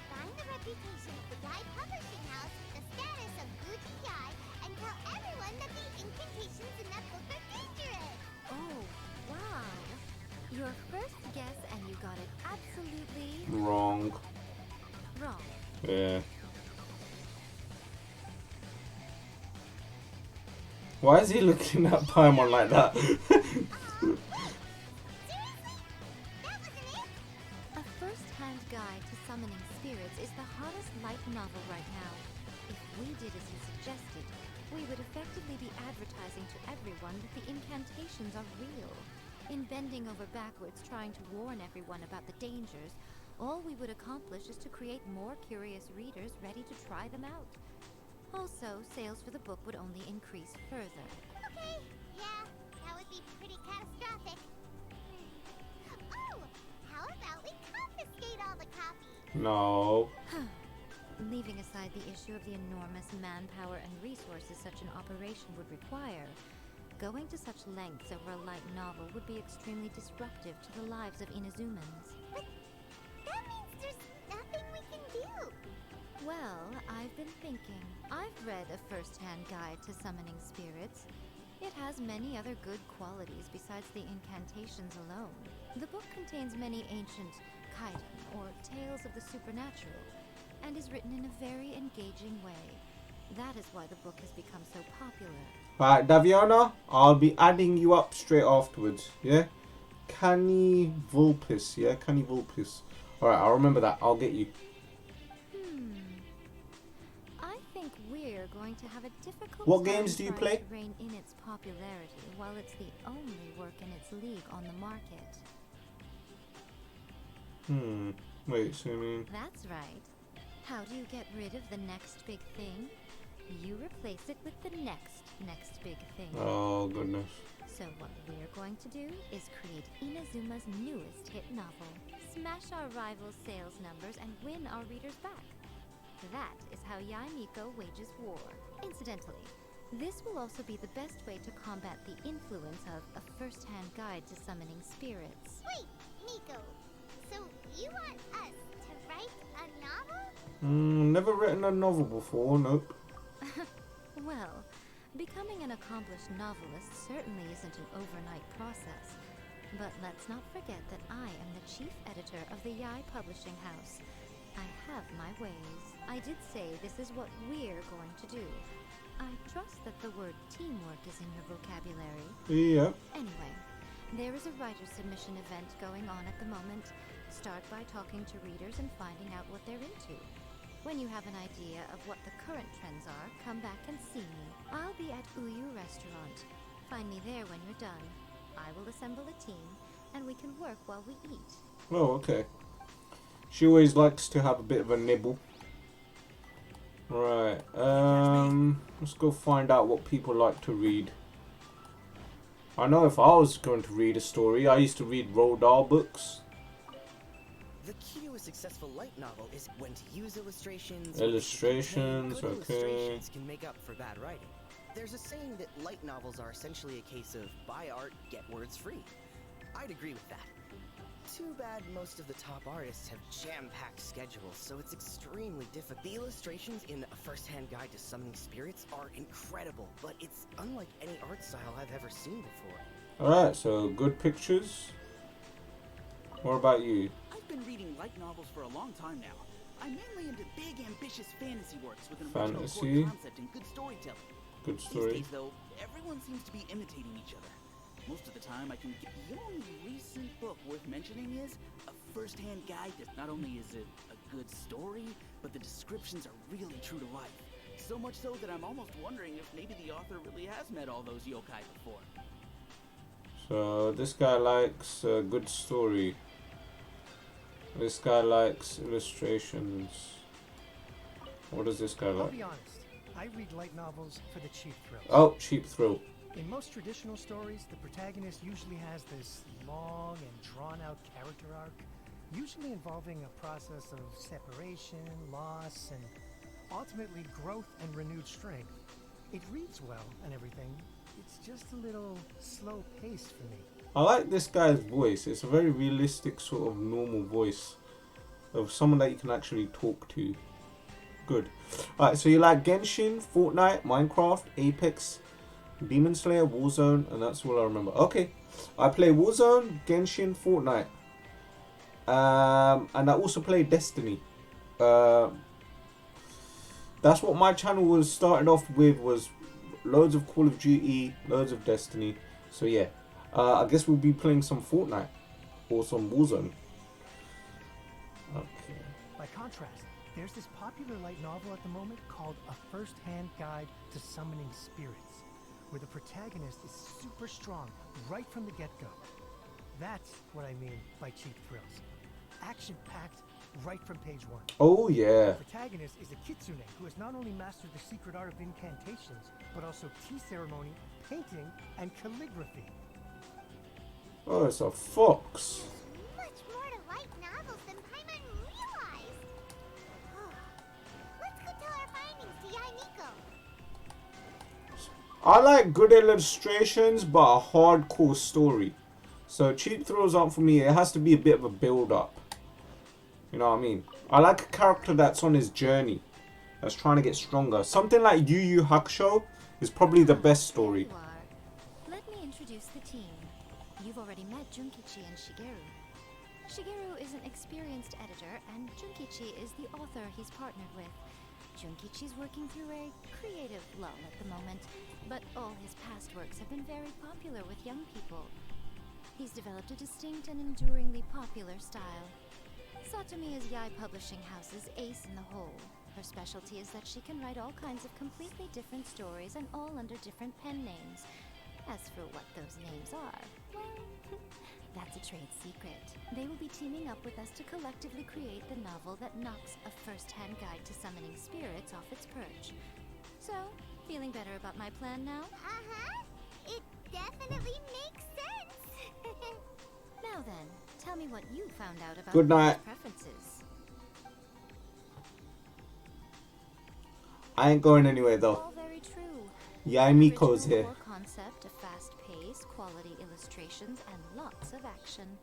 Buying the reputation of the Yae Publishing House with status of Gucci Yae and tell everyone that the incantations in that book are dangerous. Oh, wow. Your first guess and you got it absolutely Wrong. wrong. Yeah. Why is he looking at Paimon like that? Seriously? That wasn't it? A first-hand guide to summoning spirits is the hottest light novel right now. If we did as you suggested, we would effectively be advertising to everyone that the incantations are real. In bending over backwards trying to warn everyone about the dangers, all we would accomplish is to create more curious readers ready to try them out. Also, sales for the book would only increase further. Okay, yeah, that would be pretty catastrophic. Oh, how about we confiscate all the copies? No. Leaving aside the issue of the enormous manpower and resources such an operation would require, going to such lengths over a light novel would be extremely disruptive to the lives of Inazumans. But that means there's nothing we can do. Well, I've been thinking. I've read a first-hand guide to summoning spirits. It has many other good qualities besides the incantations alone. The book contains many ancient kaiden, or tales of the supernatural, and is written in a very engaging way. That is why the book has become so popular. Right, Daviana, I'll be adding you up straight afterwards, yeah? Canny Vulpes, yeah? Canny Vulpes. Alright, I'll remember that. I'll get you. I think we're going to have a difficult What time games do you trying play? to rein in its popularity while it's the only work in its league on the market. Wait, so I mean... That's right. How do you get rid of the next big thing? You replace it with the next big thing. Oh, goodness. So what we're going to do is create Inazuma's newest hit novel, smash our rival's sales numbers, and win our readers back. That is how Yae Miko wages war. Incidentally, this will also be the best way to combat the influence of a first-hand guide to summoning spirits. Wait, Miko. So you want us to write a novel? Never written a novel before, nope. Well, becoming an accomplished novelist certainly isn't an overnight process. But let's not forget that I am the chief editor of the Yae Publishing House. I have my ways. I did say this is what we're going to do. I trust that the word teamwork is in your vocabulary. Yeah. Anyway, there is a writer submission event going on at the moment. Start by talking to readers and finding out what they're into. When you have an idea of what the current trends are, come back and see me. I'll be at Uyu Restaurant. Find me there when you're done. I will assemble a team, and we can work while we eat. Oh, okay. She always likes to have a bit of a nibble. Right, let's go find out what people like to read. I know if I was going to read a story, I used to read Roald Dahl books. The key to a successful light novel is when to use illustrations. Illustrations, Good okay. illustrations can make up for bad writing. There's a saying that light novels are essentially a case of buy art, get words free. I'd agree with that. Too bad most of the top artists have jam-packed schedules, so it's extremely difficult. The illustrations in A First-Hand Guide to Summoning Spirits are incredible, but it's unlike any art style I've ever seen before. Alright, so good pictures. What about you? I've been reading light novels for a long time now. I'm mainly into big, ambitious fantasy works with an original Fantasy. core concept and good storytelling. Good These story. days, though, everyone seems to be imitating each other. Most of the time, I can get... The only recent book worth mentioning is A First-Hand Guide to... Not only is it a good story, but the descriptions are really true to life. So much so that I'm almost wondering if maybe the author really has met all those yokai before. So this guy likes a good story. This guy likes illustrations. What does this guy I'll like? be honest. I read light novels for the cheap thrills. Oh, cheap thrill. In most traditional stories, the protagonist usually has this long and drawn-out character arc, usually involving a process of separation, loss, and ultimately growth and renewed strength. It reads well and everything. It's just a little slow-paced for me. I like this guy's voice. It's a very realistic sort of normal voice of someone that you can actually talk to. Good. Alright, so you like Genshin, Fortnite, Minecraft, Apex, Demon Slayer, Warzone, and that's all I remember. Okay. I play Warzone, Genshin, Fortnite. And I also play Destiny. That's what my channel was started off with, was loads of Call of Duty, loads of Destiny. So yeah. I guess we'll be playing some Fortnite or some Warzone. Okay. By contrast, there's this popular light novel at the moment called A First-Hand Guide to Summoning Spirits, where the protagonist is super strong right from the get-go. That's what I mean by cheap thrills. Action-packed right from page 1. Oh yeah. The protagonist is a kitsune who has not only mastered the secret art of incantations, but also tea ceremony, painting, and calligraphy. Oh, it's a fox. Much more to light novels than Paimon realized. Let's go tell our findings to Yae Miko. I like good illustrations, but a hardcore story. So cheap thrills aren't for me. It has to be a bit of a build-up. You know what I mean? I like a character that's on his journey, that's trying to get stronger. Something like Yu Yu Hakusho is probably the best story. You are. Let me introduce the team. You've already met Junkichi and Shigeru. Shigeru is an experienced editor, and Junkichi is the author he's partnered with. Junkichi's working through a creative lull at the moment, but all his past works have been very popular with young people. He's developed a distinct and enduringly popular style. Satomi is Yae Publishing House's ace in the hole. Her specialty is that she can write all kinds of completely different stories and all under different pen names. As for what those names are, well, that's a trade secret. They will be teaming up with us to collectively create the novel that knocks A First-Hand Guide to Summoning Spirits off its perch. So, feeling better about my plan now? It definitely makes sense. Now then, tell me what you found out about Good night. people's preferences. I ain't going anywhere though. All very true. Yae Miko's Original here. core concept of fast pace, quality illustrations, and lots of action.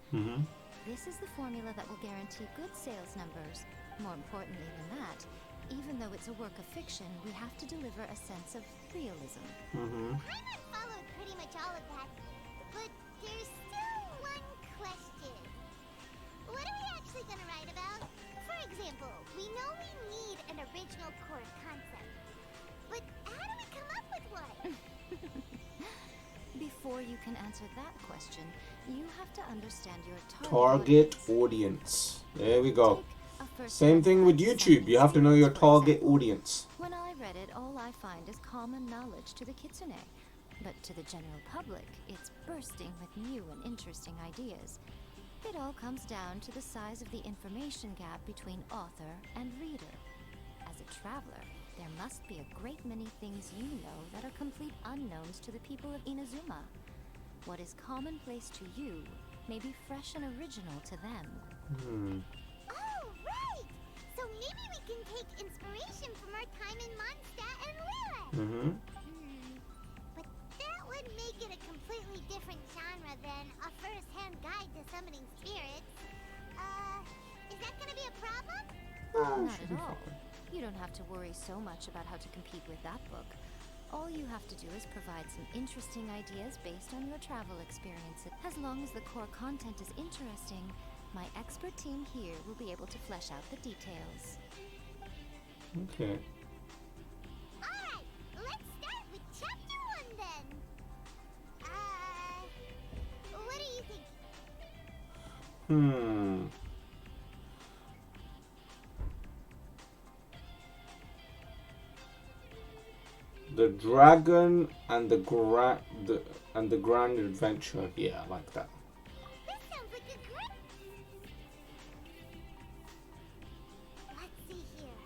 This is the formula that will guarantee good sales numbers. More importantly than that, even though it's a work of fiction, we have to deliver a sense of realism. Paimon followed pretty much all of that, but there's still one question. What are we actually gonna write about? For example, we know we need an original core concept, but how do we come up with one? Before you can answer that question, you have to understand your Target audience. There we go. Take a first Same thing with look at YouTube. You have to know your Summoning Spirits, for target example. audience. When I read it, all I find is common knowledge to the kitsune. But to the general public, it's bursting with new and interesting ideas. It all comes down to the size of the information gap between author and reader. As a traveler, there must be a great many things you know that are complete unknowns to the people of Inazuma. What is commonplace to you may be fresh and original to them. Oh, right! So maybe we can take inspiration from our time in Mondstadt and Lilith. But that would make it a completely different genre than A First-Hand Guide to Summoning Spirits. Is that gonna be a problem? Not at all. You don't have to worry so much about how to compete with that book. All you have to do is provide some interesting ideas based on your travel experiences. As long as the core content is interesting, my expert team here will be able to flesh out the details. Okay. Alright, let's start with Chapter 1 then. What do you think? The Dragon and the Grand Adventure. Yeah, I like that. That sounds like a great... Let's see here.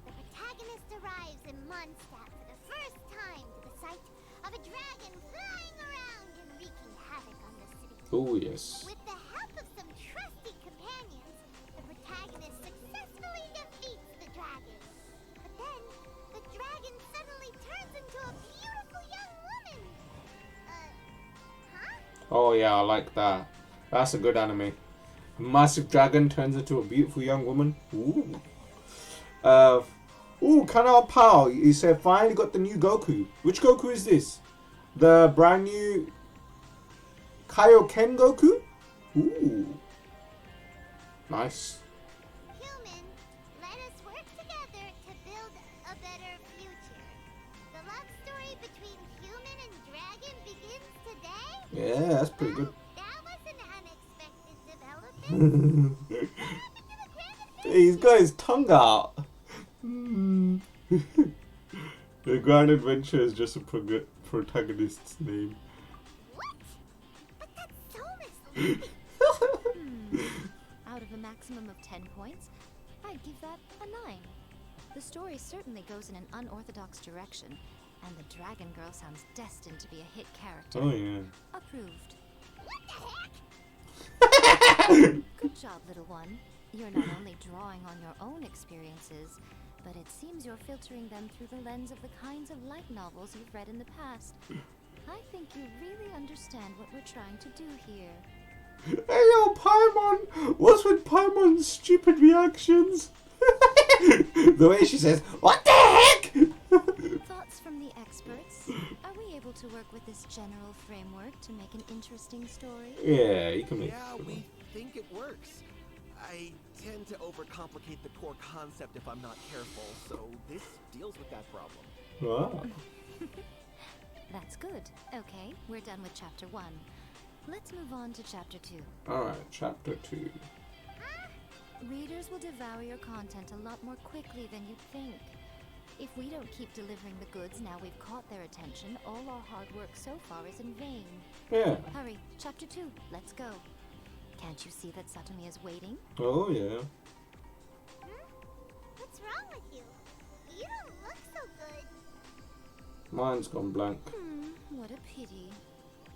The protagonist arrives in Mondstadt for the first time to the sight of a dragon flying around and wreaking havoc on the city. Oh yes. With the help of some trusty companions, the protagonist successfully defeats the dragon. But then, the dragon suddenly turns into a beautiful young woman. Oh yeah, I like that. That's a good anime. A massive dragon turns into a beautiful young woman. Ooh. Ooh, Kanao Pao. He said finally got the new Goku. Which Goku is this? The brand new Kaioken Goku? Ooh. Nice. Human, let us work together to build a better future. The love story between human and dragon begins today? Yeah, that's pretty good. That was an unexpected development. He's got his tongue out. The Grand Adventure is just a protagonist's name. What? But that's so misleading. Out of a maximum of 10 points, I'd give that a 9. The story certainly goes in an unorthodox direction, and the Dragon Girl sounds destined to be a hit character. Oh yeah. Approved. What the heck? Good job, little one. You're not only drawing on your own experiences, but it seems you're filtering them through the lens of the kinds of light novels you've read in the past. I think you really understand what we're trying to do here. Hey yo, Paimon! What's with Paimon's stupid reactions? The way she says, "What the heck?" Thoughts from the experts? Are we able to work with this general framework to make an interesting story? Yeah, you can make Yeah, it. we think it works. I tend to overcomplicate the core concept if I'm not careful, so this deals with that problem. Wow. That's good. Okay, we're done with chapter 1. Let's move on to chapter 2. Alright, chapter 2. Readers will devour your content a lot more quickly than you'd think. If we don't keep delivering the goods now we've caught their attention, all our hard work so far is in vain. Yeah. Hurry, chapter 2, let's go. Can't you see that Satomi is waiting? Oh yeah. What's wrong with you? You don't look so good. Mine's gone blank. What a pity.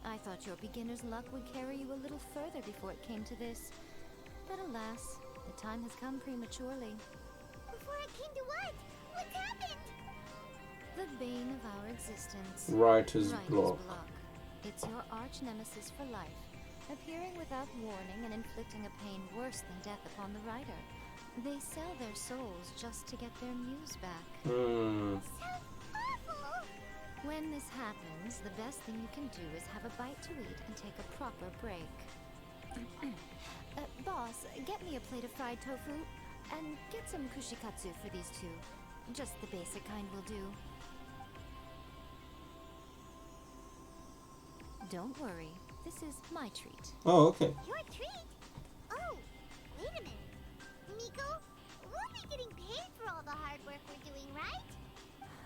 I thought your beginner's luck would carry you a little further before it came to this. But alas, the time has come prematurely. Before it came to what? What happened? The bane of our existence. Writer's block. It's your arch nemesis for life, appearing without warning and inflicting a pain worse than death upon the writer. They sell their souls just to get their muse back. Sounds awful. When this happens, the best thing you can do is have a bite to eat and take a proper break. Boss, get me a plate of fried tofu, and get some kushikatsu for these two. Just the basic kind will do. Don't worry, this is my treat. Oh, okay. Your treat? Oh, wait a minute. Miko, we'll be getting paid for all the hard work we're doing, right?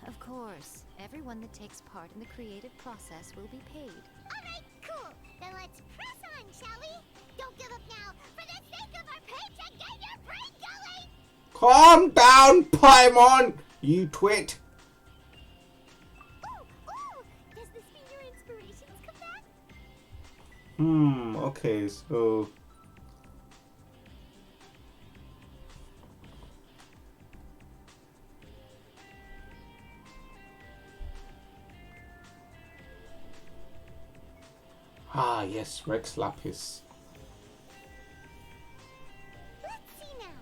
Of course, everyone that takes part in the creative process will be paid. Alright, cool. Then let's press on, shall we? Don't give up now. For the sake of our paycheck, get your brain going! Calm down, Paimon! You twit! Ooh! Does this mean your inspirations come back? Okay, so... Ah, yes, Rex Lapis. Let's see now.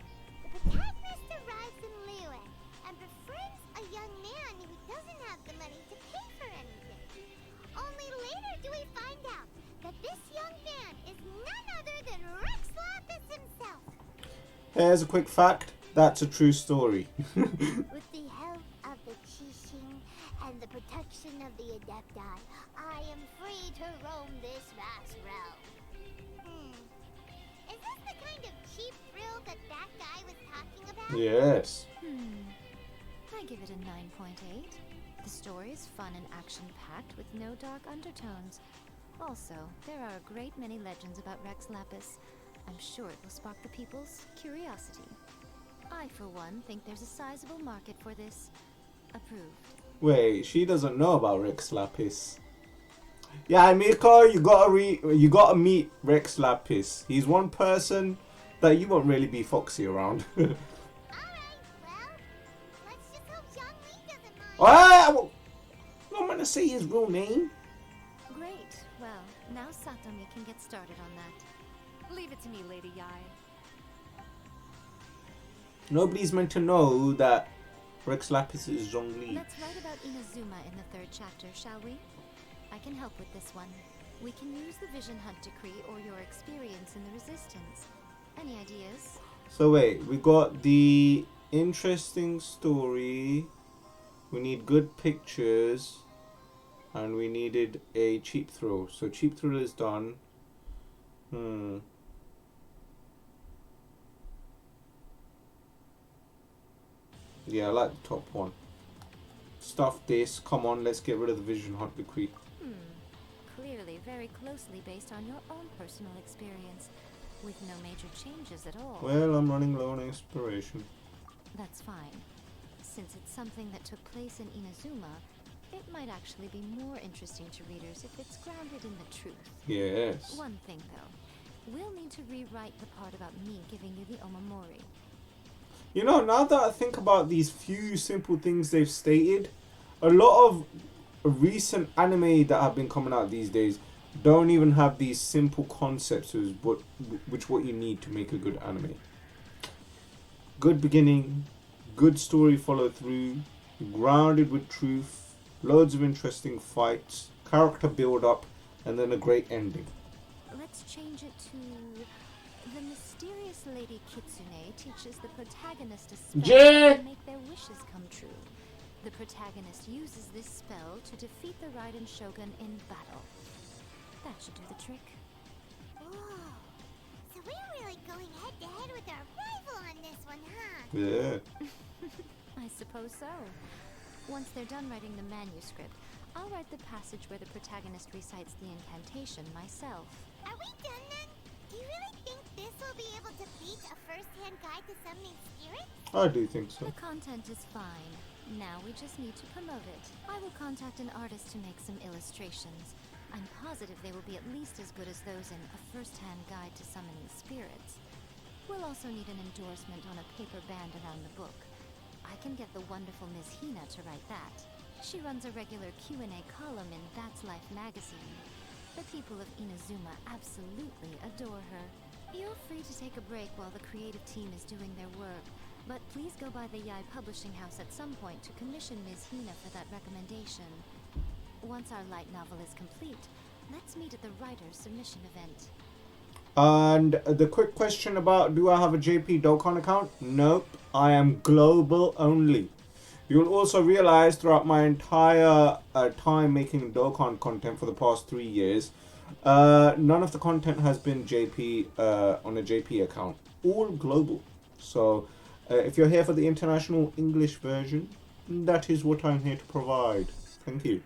The protagonist arrives in Liyue and befriends a young man who doesn't have the money to pay for anything. Only later do we find out that this young man is none other than Rex Lapis himself. Here's a quick fact. That's a true story. With the help of the Qixing and the protection of the Adepti, I am free to roam this vast realm. Is this the kind of cheap thrill that guy was talking about? Yes. I give it a 9.8. The story is fun and action-packed with no dark undertones. Also, there are a great many legends about Rex Lapis. I'm sure it will spark the people's curiosity. I, for one, think there's a sizable market for this. Approved. Wait, she doesn't know about Rex Lapis. Yeah, Miko, you gotta meet Rex Lapis. He's one person that you won't really be foxy around. Alright, well, let's just hope Jean-Lee doesn't mind. I'm gonna say his real name. Great. Well, now Satomi can get started on that. Leave it to me, Lady Yae. Nobody's meant to know that Rex Lapis is Zhongli. Let's write about Inazuma in the 3rd chapter, shall we? I can help with this one. We can use the Vision Hunt Decree or your experience in the Resistance. Any ideas? So wait, we got the interesting story. We need good pictures. And we needed a cheap thrill. So cheap thrill is done. Yeah, I like the top one. Stuff this. Come on, let's get rid of the Vision Hunt Decree. Clearly very closely based on your own personal experience, with no major changes at all. Well, I'm running low on inspiration. That's fine. Since it's something that took place in Inazuma, it might actually be more interesting to readers if it's grounded in the truth. Yes. One thing, though. We'll need to rewrite the part about me giving you the Omamori. You know, now that I think about these few simple things they've stated, a lot of recent anime that have been coming out these days don't even have these simple concepts as what you need to make a good anime. Good beginning, good story follow through, grounded with truth, loads of interesting fights, character build up, and then a great ending. Let's change it to... The mysterious Lady Kitsune teaches the protagonist a spell to make their wishes come true. The protagonist uses this spell to defeat the Raiden Shogun in battle. That should do the trick. Whoa. So we're really going head to head with our rival on this one, huh? Yeah. I suppose so. Once they're done writing the manuscript, I'll write the passage where the protagonist recites the incantation myself. Are we done then? Do you really think this will be able to beat a first-hand guide to summoning spirits? I do think so. The content is fine. Now we just need to promote it. I will contact an artist to make some illustrations. I'm positive they will be at least as good as those in A First-Hand Guide to Summoning Spirits. We'll also need an endorsement on a paper band around the book. I can get the wonderful Ms. Hina to write that. She runs a regular Q&A column in That's Life magazine. The people of Inazuma absolutely adore her. Feel free to take a break while the creative team is doing their work, but please go by the Yae Publishing House at some point to commission Ms. Hina for that recommendation. Once our light novel is complete, let's meet at the writer's submission event. And the quick question about, do I have a JP Dokkan account? Nope, I am global only. You'll also realize throughout my entire time making Dokkan content for the past 3 years, none of the content has been JP on a JP account. All global. So if you're here for the international English version, that is what I'm here to provide. Thank you.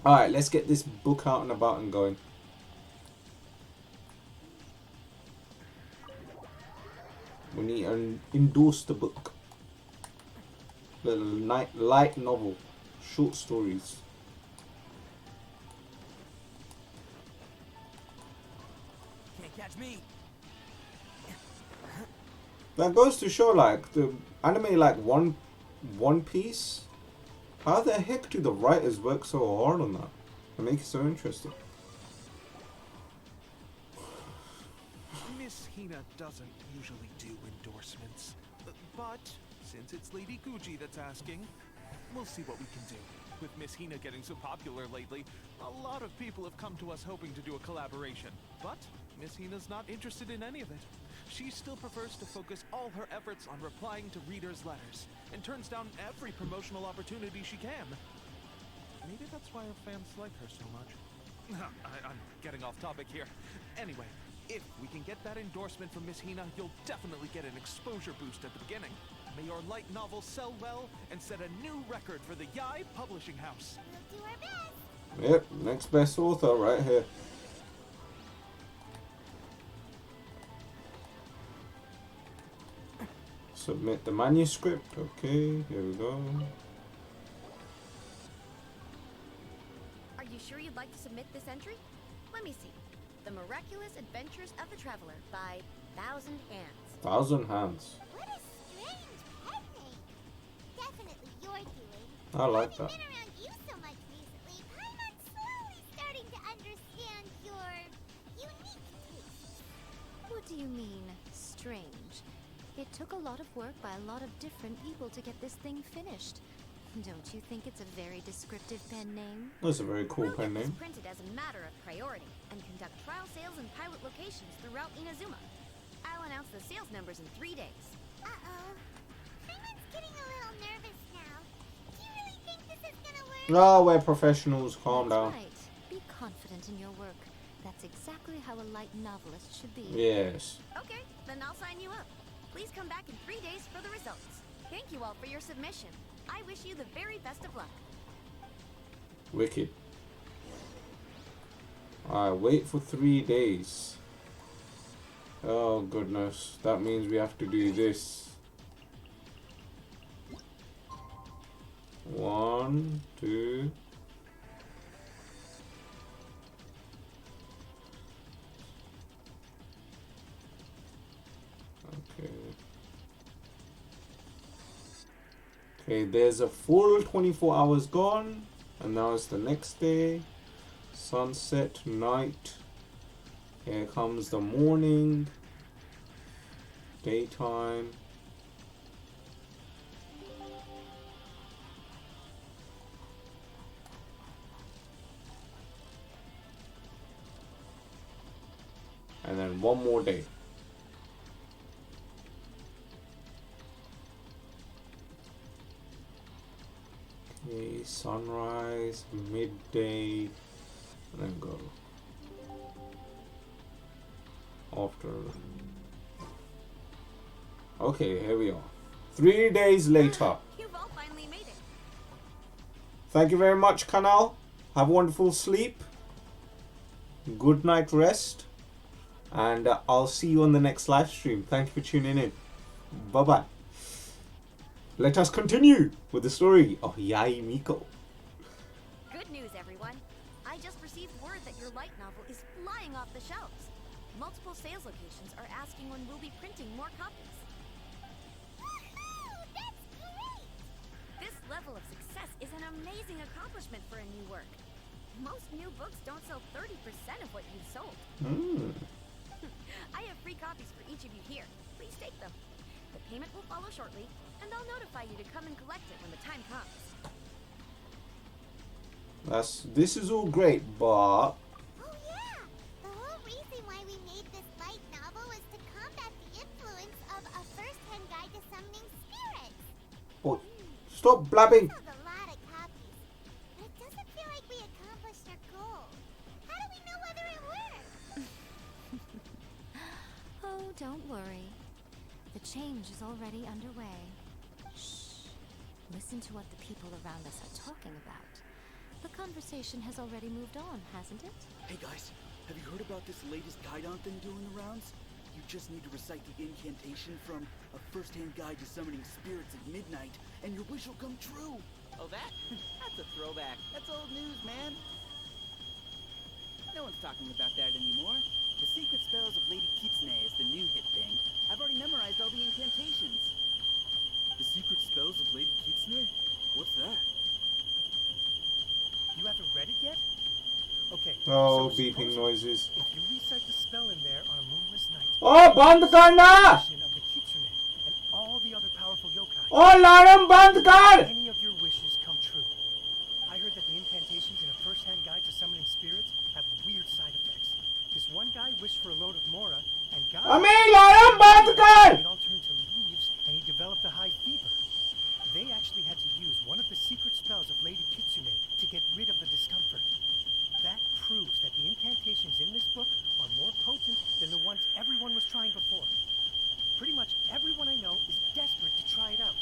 Alright, let's get this book out and about and going. We need to endorse the book. Little light novel. Short stories. Can't catch me. That goes to show, like, the anime like One Piece. How the heck do the writers work so hard on that and make it so interesting? Miss Hina doesn't usually do endorsements, but since it's Lady Gucci that's asking, we'll see what we can do. With Miss Hina getting so popular lately, a lot of people have come to us hoping to do a collaboration. But Miss Hina's not interested in any of it. She still prefers to focus all her efforts on replying to readers' letters, and turns down every promotional opportunity she can. Maybe that's why her fans like her so much. I'm getting off topic here. Anyway, if we can get that endorsement from Miss Hina, you'll definitely get an exposure boost at the beginning. May your light novel sell well and set a new record for the Yae Publishing House. We'll do our best. Yep, next best author right here. Submit the manuscript. Okay, here we go. Are you sure you'd like to submit this entry? Let me see. The Miraculous Adventures of the Traveler by Thousand Hands. 1,000 Hands. What a strange pen name. Definitely your doing. I like that. Having been around you so much recently, Paimon's slowly starting to understand your unique tastes. What do you mean, strange? It took a lot of work by a lot of different people to get this thing finished. Don't you think it's a very descriptive pen name? That's a very cool We'll pen get this name. printed as a matter of priority and conduct trial sales in pilot locations throughout Inazuma. I'll announce the sales numbers in 3 days. Uh-oh. Freeman's getting a little nervous now. Do you really think this is gonna work? Oh, we're professionals. Calm That's down. right. Be confident in your work. That's exactly how a light novelist should be. Yes. Okay, then I'll sign you up. Please come back in 3 days for the results. Thank you all for your submission. I wish you the very best of luck. Wicked. Alright, wait for 3 days. Oh goodness, that means we have to do this. 1, 2. Okay. Okay, there's a full 24 hours gone, and now it's the next day. Sunset, night. Here comes the morning. Daytime. And then one more day. Okay, sunrise, midday, and then go. Afternoon. Okay, here we are. 3 days later. You've all finally made it. Thank you very much, Kanal. Have a wonderful sleep. Good night rest. And I'll see you on the next live stream. Thank you for tuning in. Bye-bye. Let us continue with the story of Yae Miko. Good news, everyone. I just received word that your light novel is flying off the shelves. Multiple sales locations are asking when we'll be printing more copies. Woohoo! That's great! This level of success is an amazing accomplishment for a new work. Most new books don't sell 30% of what you've sold. I have free copies for each of you here. Please take them. The payment will follow shortly, and I'll notify you to come and collect it when the time comes. This is all great, but Oh yeah! The whole reason why we made this light novel was to combat the influence of a first-hand guide to summoning spirits. oh, stop blabbing. We sold a lot of copies, but it doesn't feel like we accomplished our goal. How do we know whether it worked? Oh, don't worry. The change is already underway. Shh. Listen to what the people around us are talking about. The conversation has already moved on, hasn't it? Hey guys, have you heard about this latest guidon thing doing the rounds? You just need to recite the incantation from a first-hand guide to summoning spirits at midnight, and your wish will come true. Oh, that's a throwback. That's old news, man. No one's talking about that anymore. The secret spells of Lady Kitsune is the new hit thing. I've already memorized all the incantations. The secret spells of Lady Kitsune? What's that? You haven't read it yet? Okay. Oh, so beeping suppose noises. If you recite the spell in there on a moonless night, Oh, band karna! of the Kitsune and all the other powerful yokai, Oh, Laram, band kar! any of your wishes come true. I heard that the incantations in a first-hand guide to summoning spirits have weird side effects. This one guy wished for a load of Mora, and God, Ami, Laram, band kar! it all turned to leaves, and he developed a high fever. They actually had to use one of the secret spells of Lady Kitsune to get rid of the discomfort. That proves that the incantations in this book are more potent than the ones everyone was trying before. Pretty much everyone I know is desperate to try it out.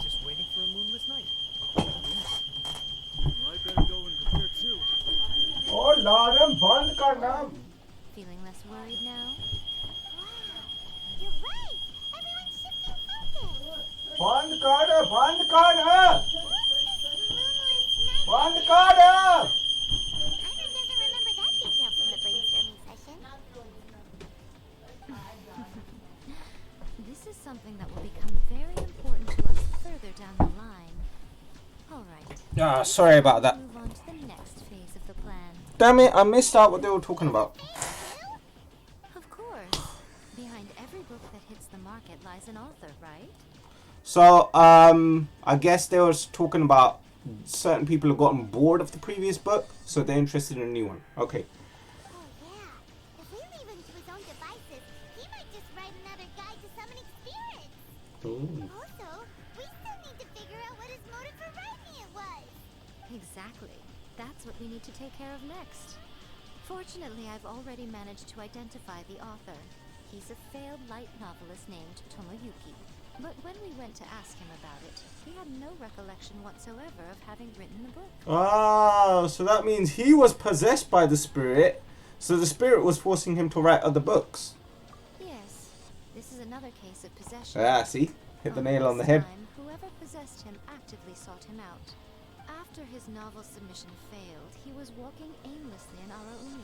Just waiting for a moonless night. Well, I better go and prepare too. Oh, Laram, band karna! Feeling less worried now? Wow! You're right! Everyone's shifting focus! Band kar, band kar! Moonless night! Band kar! Paimon doesn't remember that detail from the brainstorming session. This is something that will become very important to us further down the line. Alright. Ah, sorry about that. Move on to the next phase of the plan. Damn it, I missed out what they were talking about. Of course. Behind every book that hits the market lies identifies an author, right? So, I guess they was talking about certain people have gotten bored of the previous book, so they're interested in a new one. Okay. Oh yeah. If we leave him to his own devices, he might just write another guide to summoning spirits. Ooh. Also, we still need to figure out what his motive for writing it was. Exactly. That's what we need to take care of next. Fortunately, I've already managed to identify the author. He's a failed light novelist named Tomoyuki. But when we went to ask him about it, he had no recollection whatsoever of having written the book. Ah, so that means he was possessed by the spirit, so the spirit was forcing him to write other books. Yes, this is another case of possession. Ah, see? Hit the Only nail on the this head. time, whoever possessed him actively sought him out. After his novel submission failed, he was walking aimlessly in Araumi.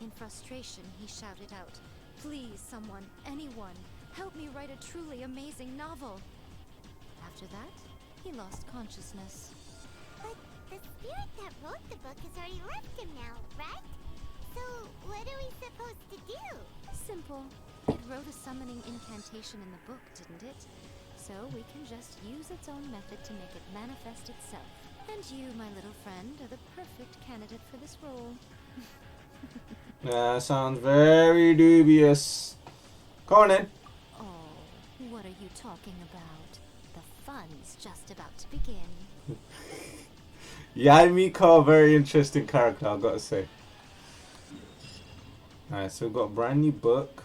In frustration, he shouted out, "Please, someone, anyone, help me write a truly amazing novel." After that, he lost consciousness. But the spirit that wrote the book has already left him now, right? So what are we supposed to do? Simple. It wrote a summoning incantation in the book, didn't it? So we can just use its own method to make it manifest itself. And you, my little friend, are the perfect candidate for this role. That sounds very dubious. Go on then. Oh, what are you talking about? The fun's just about to begin. Yae Miko, very interesting character, I've got to say. Alright, so we've got a brand new book.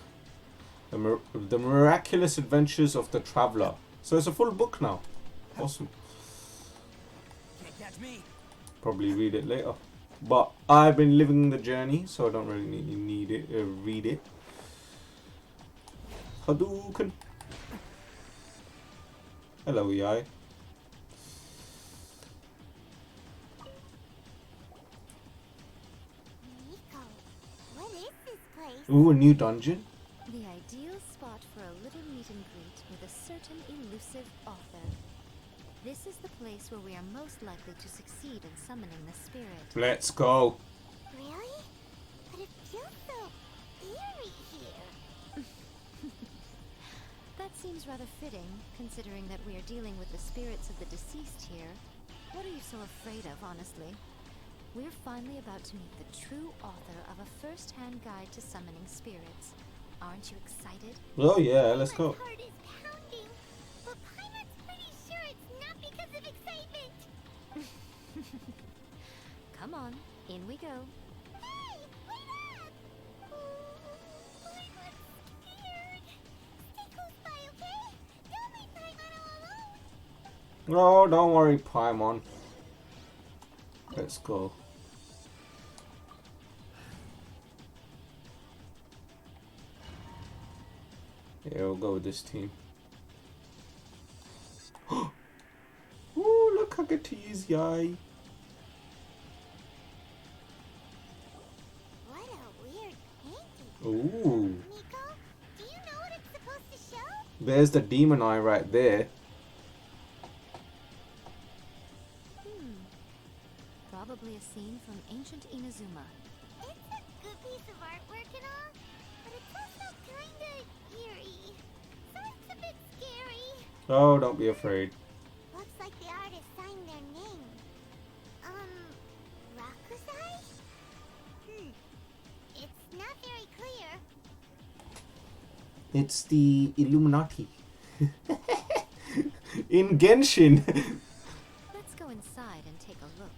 The Miraculous Adventures of the Traveler. So it's a full book now. Awesome. Can't catch me. Probably read it later. But I've been living the journey, so I don't really need it. Read it. Hadouken. Hello, Yae. Miko, what is this place? Ooh, a new dungeon. The ideal spot for a little meet and greet with a certain elusive author. This is the place where we are most likely to succeed in summoning the spirit. Let's go. Really? But it feels so eerie here. That seems rather fitting, considering that we are dealing with the spirits of the deceased here. What are you so afraid of, honestly? We're finally about to meet the true author of a first-hand guide to summoning spirits. Aren't you excited? Oh yeah, let's go. My heart is pounding, but Paimon's pretty sure it's not because of excitement. Come on, in we go. Hey, wait up! Paimon's scared. Stay close by, okay? Don't leave Paimon all alone. No, don't worry, Paimon. Let's go. Yeah, we'll go with this team. Ooh, look, I get to use Yae. What a weird painting. Ooh, Miko, do you know what it's supposed to show? there's the demon eye right there. Probably a scene from ancient Inazuma. It's a good piece of artwork and all, but it's also kinda eerie. So it's a bit scary. Oh, don't be afraid. Looks like the artist signed their name. Rakusai? It's not very clear. It's the Illuminati. In Genshin. Let's go inside and take a look.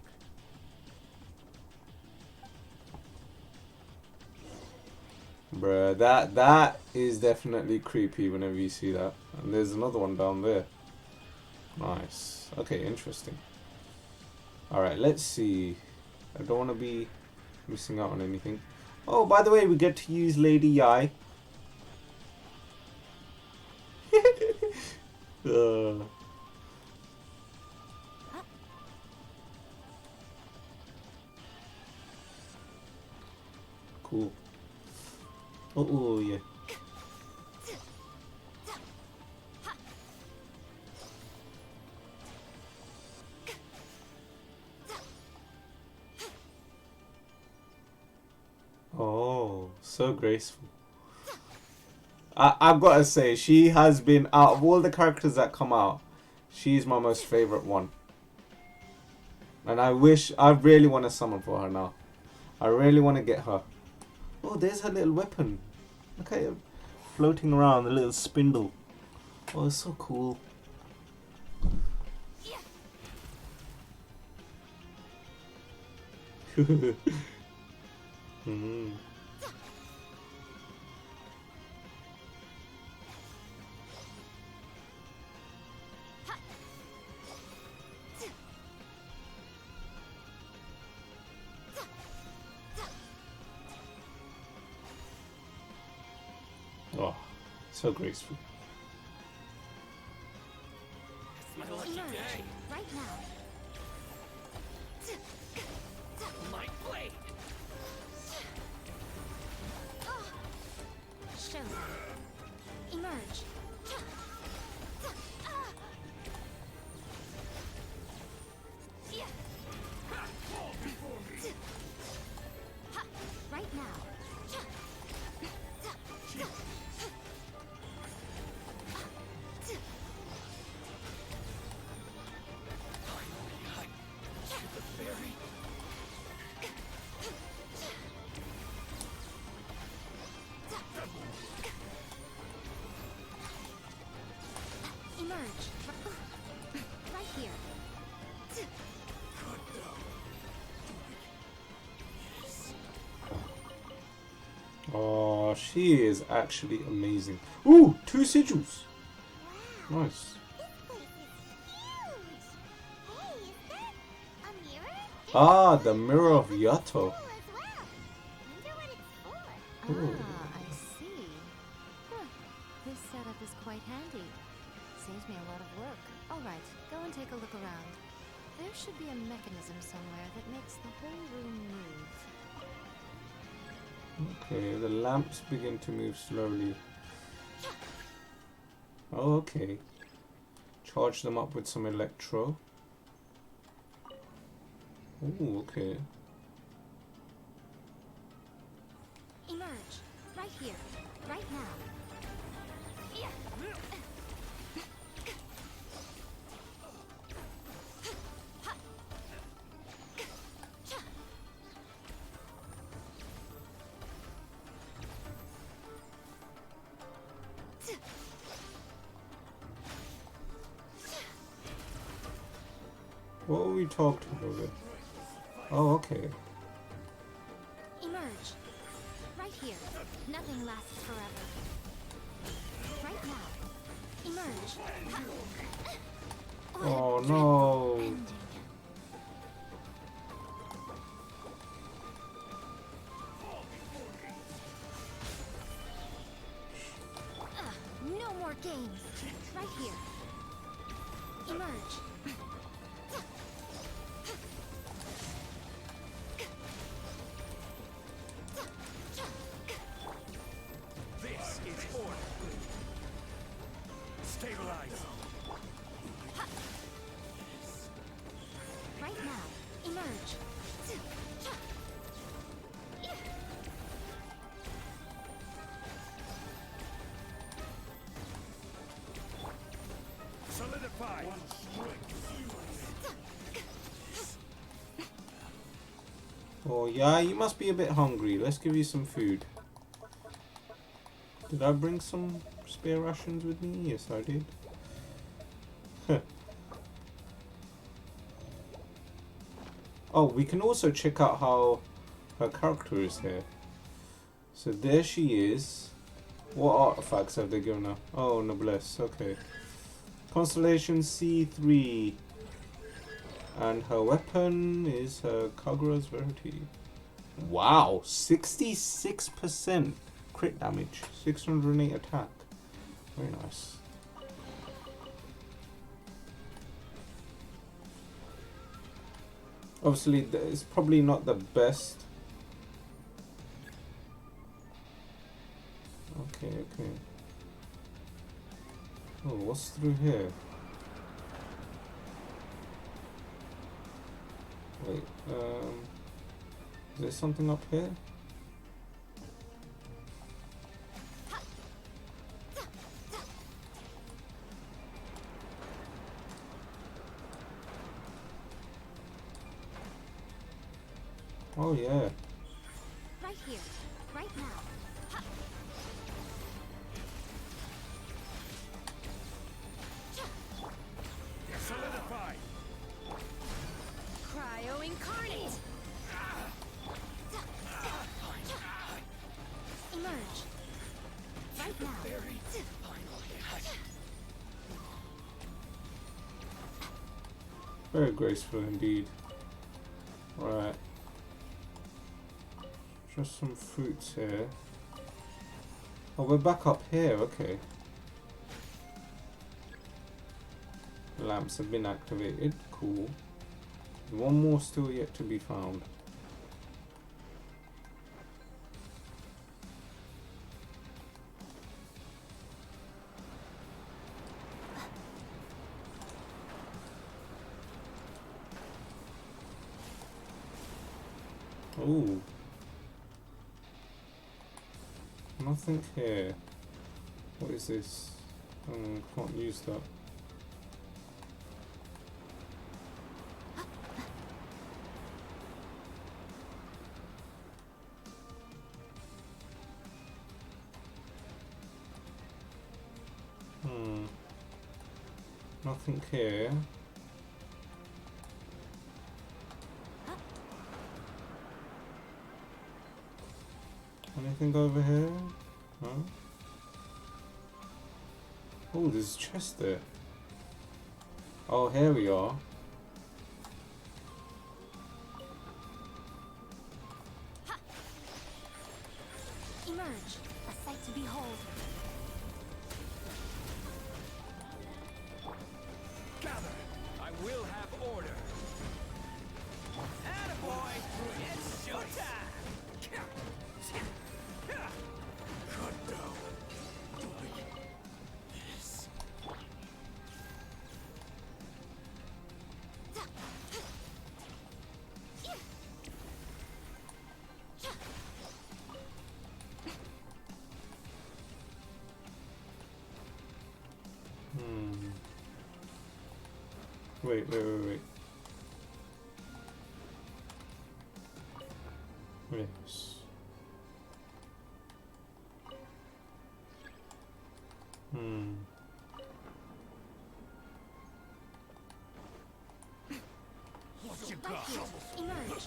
Bruh, that is definitely creepy whenever you see that. And there's another one down there. Nice. Okay, interesting. Alright, let's see. I don't want to be missing out on anything. Oh, by the way, we get to use Lady Yae. Cool. Oh, yeah. Oh, so graceful. I've got to say, she has been, out of all the characters that come out, she's my most favorite one. And I really want to summon for her now. I really want to get her. Oh, there's her little weapon. Look at it floating around, the little spindle. Oh, it's so cool. Mm. Oh, so graceful. It's my lucky day. Right now. My blade. Show. Emerge. Right now. Emerge. Right here. Oh, she is actually amazing. Ooh, 2 sigils. Wow. Nice. This place is huge. Hey, is that a mirror? Ah, the Mirror of Yato. Cool as well. Wonder what it's for. Ooh. Ah, I see. Huh. This setup is quite handy. Saves me a lot of work. Alright, go and take a look around. There should be a mechanism somewhere that makes the whole room move. Okay, the lamps begin to move slowly. Oh, okay. Charge them up with some electro. Oh, okay. Emerge. Right here. Right now. What were we talking about? Oh, okay. Emerge. Right here. Nothing lasts forever. Right now. Emerge. Oh no. Ending. No more games. Right here. Emerge. This is order. Stabilize. Right now. Emerge. Solidify. Oh yeah, you must be a bit hungry. Let's give you some food. Did I bring some spare rations with me? Yes, I did. Oh, we can also check out how her character is here. So there she is. What artifacts have they given her? Oh, Noblesse. Okay. Constellation C3. And her weapon is her Kagura's Verity. Wow, 66% crit damage, 608 attack. Very nice. Obviously, it's probably not the best. Okay, okay. Oh, what's through here? Wait, is there something up here? Oh yeah. Right here. Right now. Ha! Solidified. Cryo incarnate. Emerge. Right now. Very graceful indeed. Right. Just some fruits here. Oh, we're back up here, okay. Lamps have been activated, cool. One more still yet to be found. Ooh. Nothing here. What is this? Can't use that. Nothing here. Anything over here? Huh? Oh, there's a chest there. Oh, here we are. Emerge. A sight to behold. Gather. I will have order. Attaboy! It's showtime! Cut down. This. Wait. Yes. What you Right got? here. Emerge.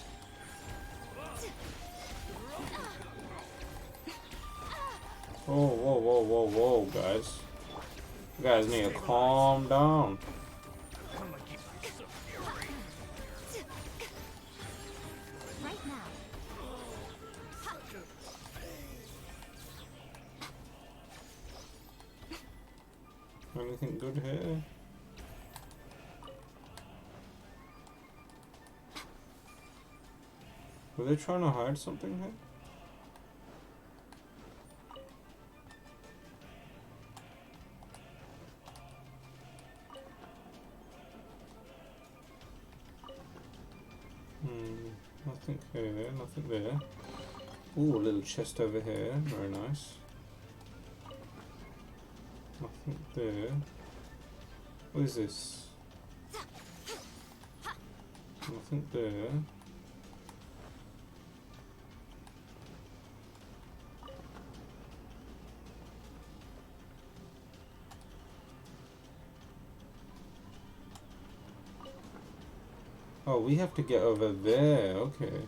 Whoa, guys. You guys need to calm down. I'm gonna keep some fury. Right now. Anything good here? Were they trying to hide something here? Nothing here, nothing there. Ooh, a little chest over here, very nice. Nothing there. What is this? Nothing there. Oh, we have to get over there, okay.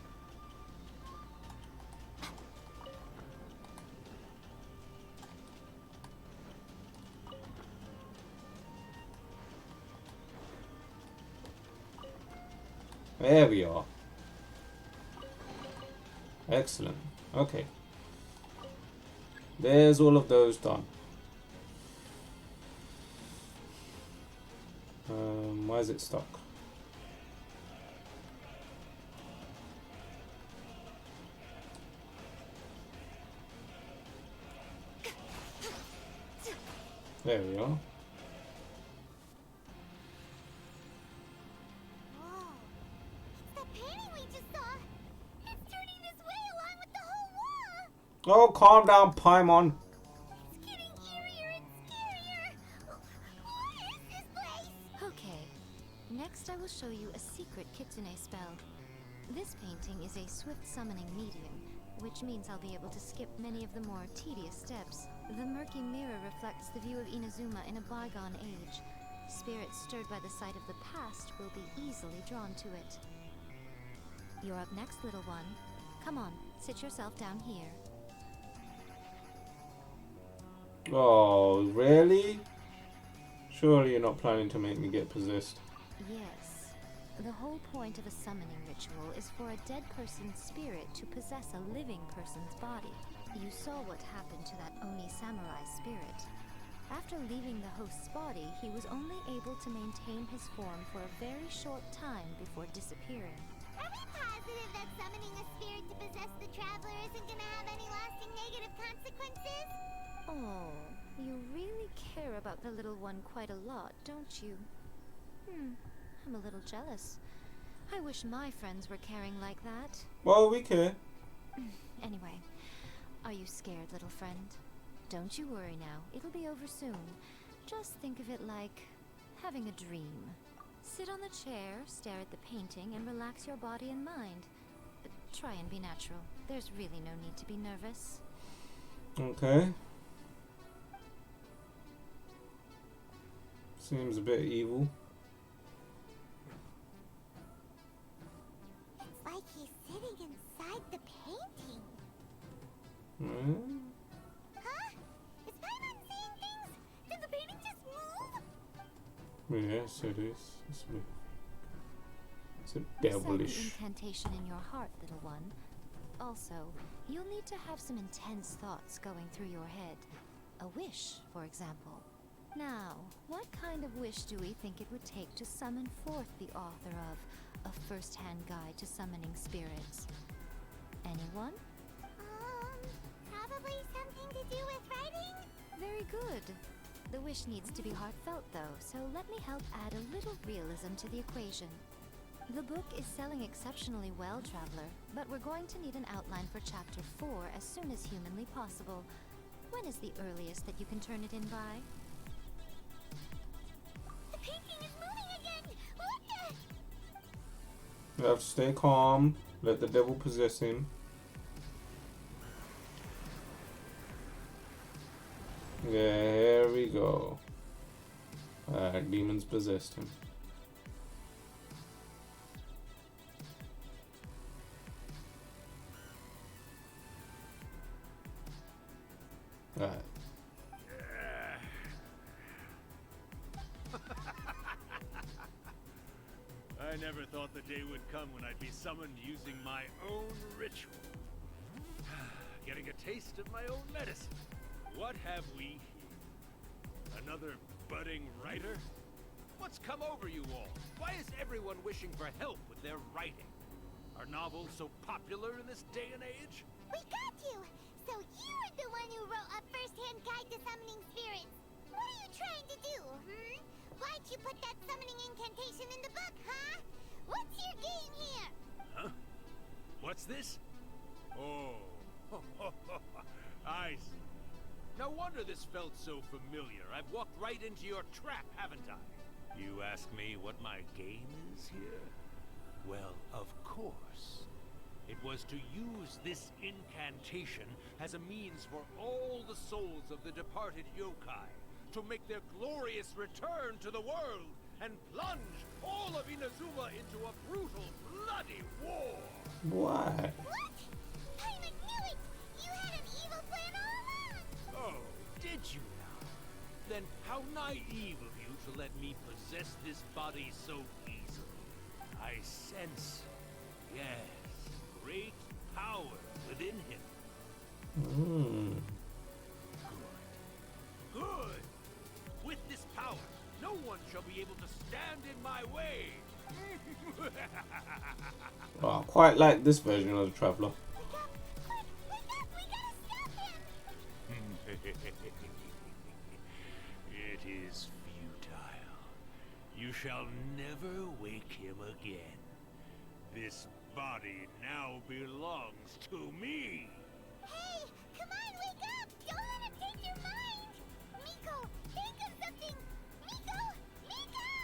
There we are. Excellent. Okay. There's all of those done. Why is it stuck? There we are. Whoa. It's the painting we just saw. It's turning this way along with the whole wall. Oh, calm down, Paimon. It's getting eerier and scarier. What is this place? Okay. Next I will show you a secret kitsune spell. This painting is a swift summoning medium, which means I'll be able to skip many of the more tedious steps. The murky mirror reflects the view of Inazuma in a bygone age. Spirits stirred by the sight of the past will be easily drawn to it. You're up next, little one. Come on, sit yourself down here. Oh, really? Surely you're not planning to make me get possessed. Yes. The whole point of a summoning ritual is for a dead person's spirit to possess a living person's body. You saw what happened to that Oni samurai spirit. After leaving the host's body, he was only able to maintain his form for a very short time before disappearing. Are we positive that summoning a spirit to possess the traveler isn't gonna have any lasting negative consequences? Oh, you really care about the little one quite a lot, don't you? I'm a little jealous. I wish my friends were caring like that. Well, we care. Anyway, are you scared, little friend? Don't you worry now. It'll be over soon. Just think of it like having a dream. Sit on the chair, stare at the painting, and relax your body and mind. But try and be natural. There's really no need to be nervous. Okay. Seems a bit evil. It's like he's sitting inside the painting. Hmm? Huh? Is Paimon seeing things? Did the painting just move? Yes, it is. It's a Recite the devilish. incantation in your heart, little one. Also, you'll need to have some intense thoughts going through your head. A wish, for example. Now, what kind of wish do we think it would take to summon forth the author of A First-Hand Guide to Summoning Spirits? Anyone? Probably something to do with writing? Very good. The wish needs to be heartfelt, though, so let me help add a little realism to the equation. The book is selling exceptionally well, Traveler, but we're going to need an outline for Chapter 4 as soon as humanly possible. When is the earliest that you can turn it in by? The painting is moving again! What the? You have to stay calm. Let the devil possess him. There we go. Demons possessed him. Alright. I never thought the day would come when I'd be summoned using my own ritual. Getting a taste of my own medicine. What have we here? Another budding writer? What's come over you all? Why is everyone wishing for help with their writing? Are novels so popular in this day and age? We got you! So you're the one who wrote A First-Hand Guide to Summoning Spirits! What are you trying to do, Why'd you put that summoning incantation in the book, huh? What's your game here? Huh? What's this? Oh, I see. No wonder this felt so familiar. I've walked right into your trap, haven't I? You ask me what my game is here? Well, of course. It was to use this incantation as a means for all the souls of the departed yokai to make their glorious return to the world and plunge all of Inazuma into a brutal, bloody war. What? What? I knew it! You had an evil plan all along! Oh, did you now? Then how naive of you to let me possess this body so easily. I sense, yes, great power within him. Good. Good! With this power, no one shall be able to stand in my way. Oh, I quite like this version of the Traveler. We gotta stop him! It is futile. You shall never wake him again. This body now belongs to me. Hey, come on, wake up! Don't let him take your mind! Miko, think of something! Miko! Miko!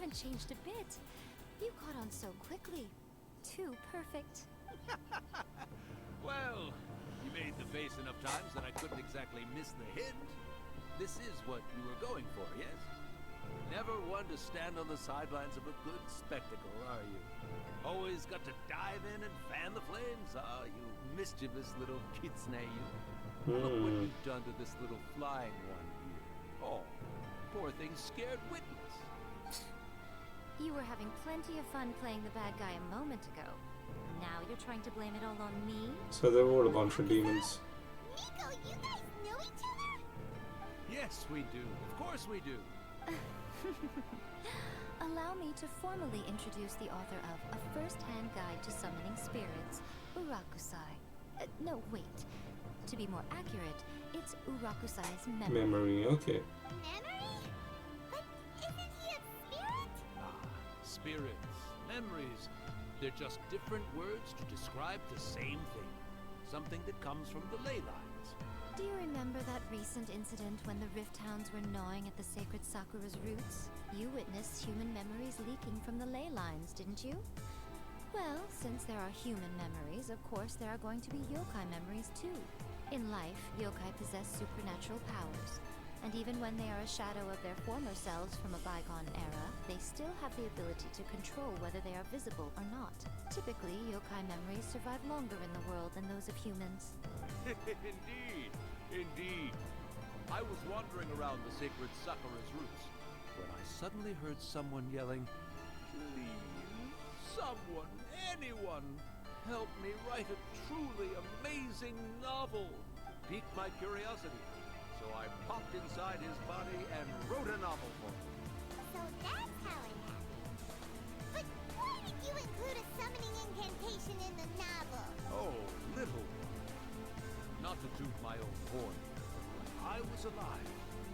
haven't changed a bit. You caught on so quickly. Too perfect. Well, you made the face enough times that I couldn't exactly miss the hint. This is what you were going for, yes? Never one to stand on the sidelines of a good spectacle, are you? Always got to dive in and fan the flames, ah, you mischievous little kitsune you. Look what you've done to this little flying one here. Oh, poor thing scared witless. You were having plenty of fun playing the bad guy a moment ago. Now you're trying to blame it all on me? So they're all a bunch of demons. Miko, you guys know each other? Yes, we do. Of course we do. Allow me to formally introduce the author of A First-Hand Guide to Summoning Spirits, Urakusai. No, wait. To be more accurate, it's Urakusai's memory. Okay. Memory? But isn't he a spirit? Ah, spirits, memories. They're just different words to describe the same thing. Something that comes from the ley lines. Do you remember that recent incident when the Rift Hounds were gnawing at the sacred Sakura's roots? You witnessed human memories leaking from the ley lines, didn't you? Well, since there are human memories, of course there are going to be yokai memories too. In life, yokai possess supernatural powers, and even when they are a shadow of their former selves from a bygone era, they still have the ability to control whether they are visible or not. Typically, yokai memories survive longer in the world than those of humans. Indeed, indeed. I was wandering around the sacred Sakura's roots when I suddenly heard someone yelling, "Please, someone, anyone, help me write a truly amazing novel." Piqued my curiosity, so I popped inside his body and wrote a novel for him. So that's how it happened. But why did you include a summoning incantation in the novel? Oh, little one. Not to toot my own horn, when I was alive,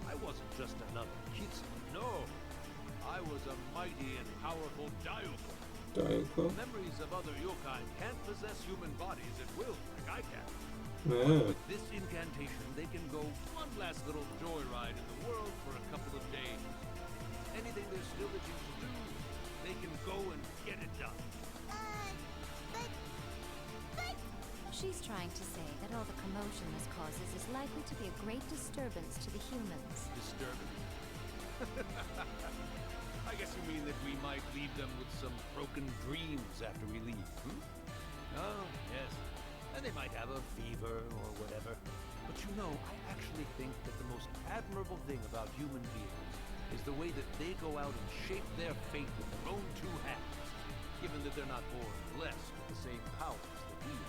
I wasn't just another kitsune. No, I was a mighty and powerful Daiyoko. Memories of other yokai can't possess human bodies at will like I can. But with this incantation, they can go one last little joyride in the world for a couple of days. Anything they're still itching to do, they can go and get it done. But... She's trying to say that all the commotion this causes is likely to be a great disturbance to the humans. Disturbance? I guess you mean that we might leave them with some broken dreams after we leave, Oh, yes. And they might have a fever or whatever. But you know, I actually think that the most admirable thing about human beings is the way that they go out and shape their fate with their own two hands, given that they're not born blessed with the same powers that we do.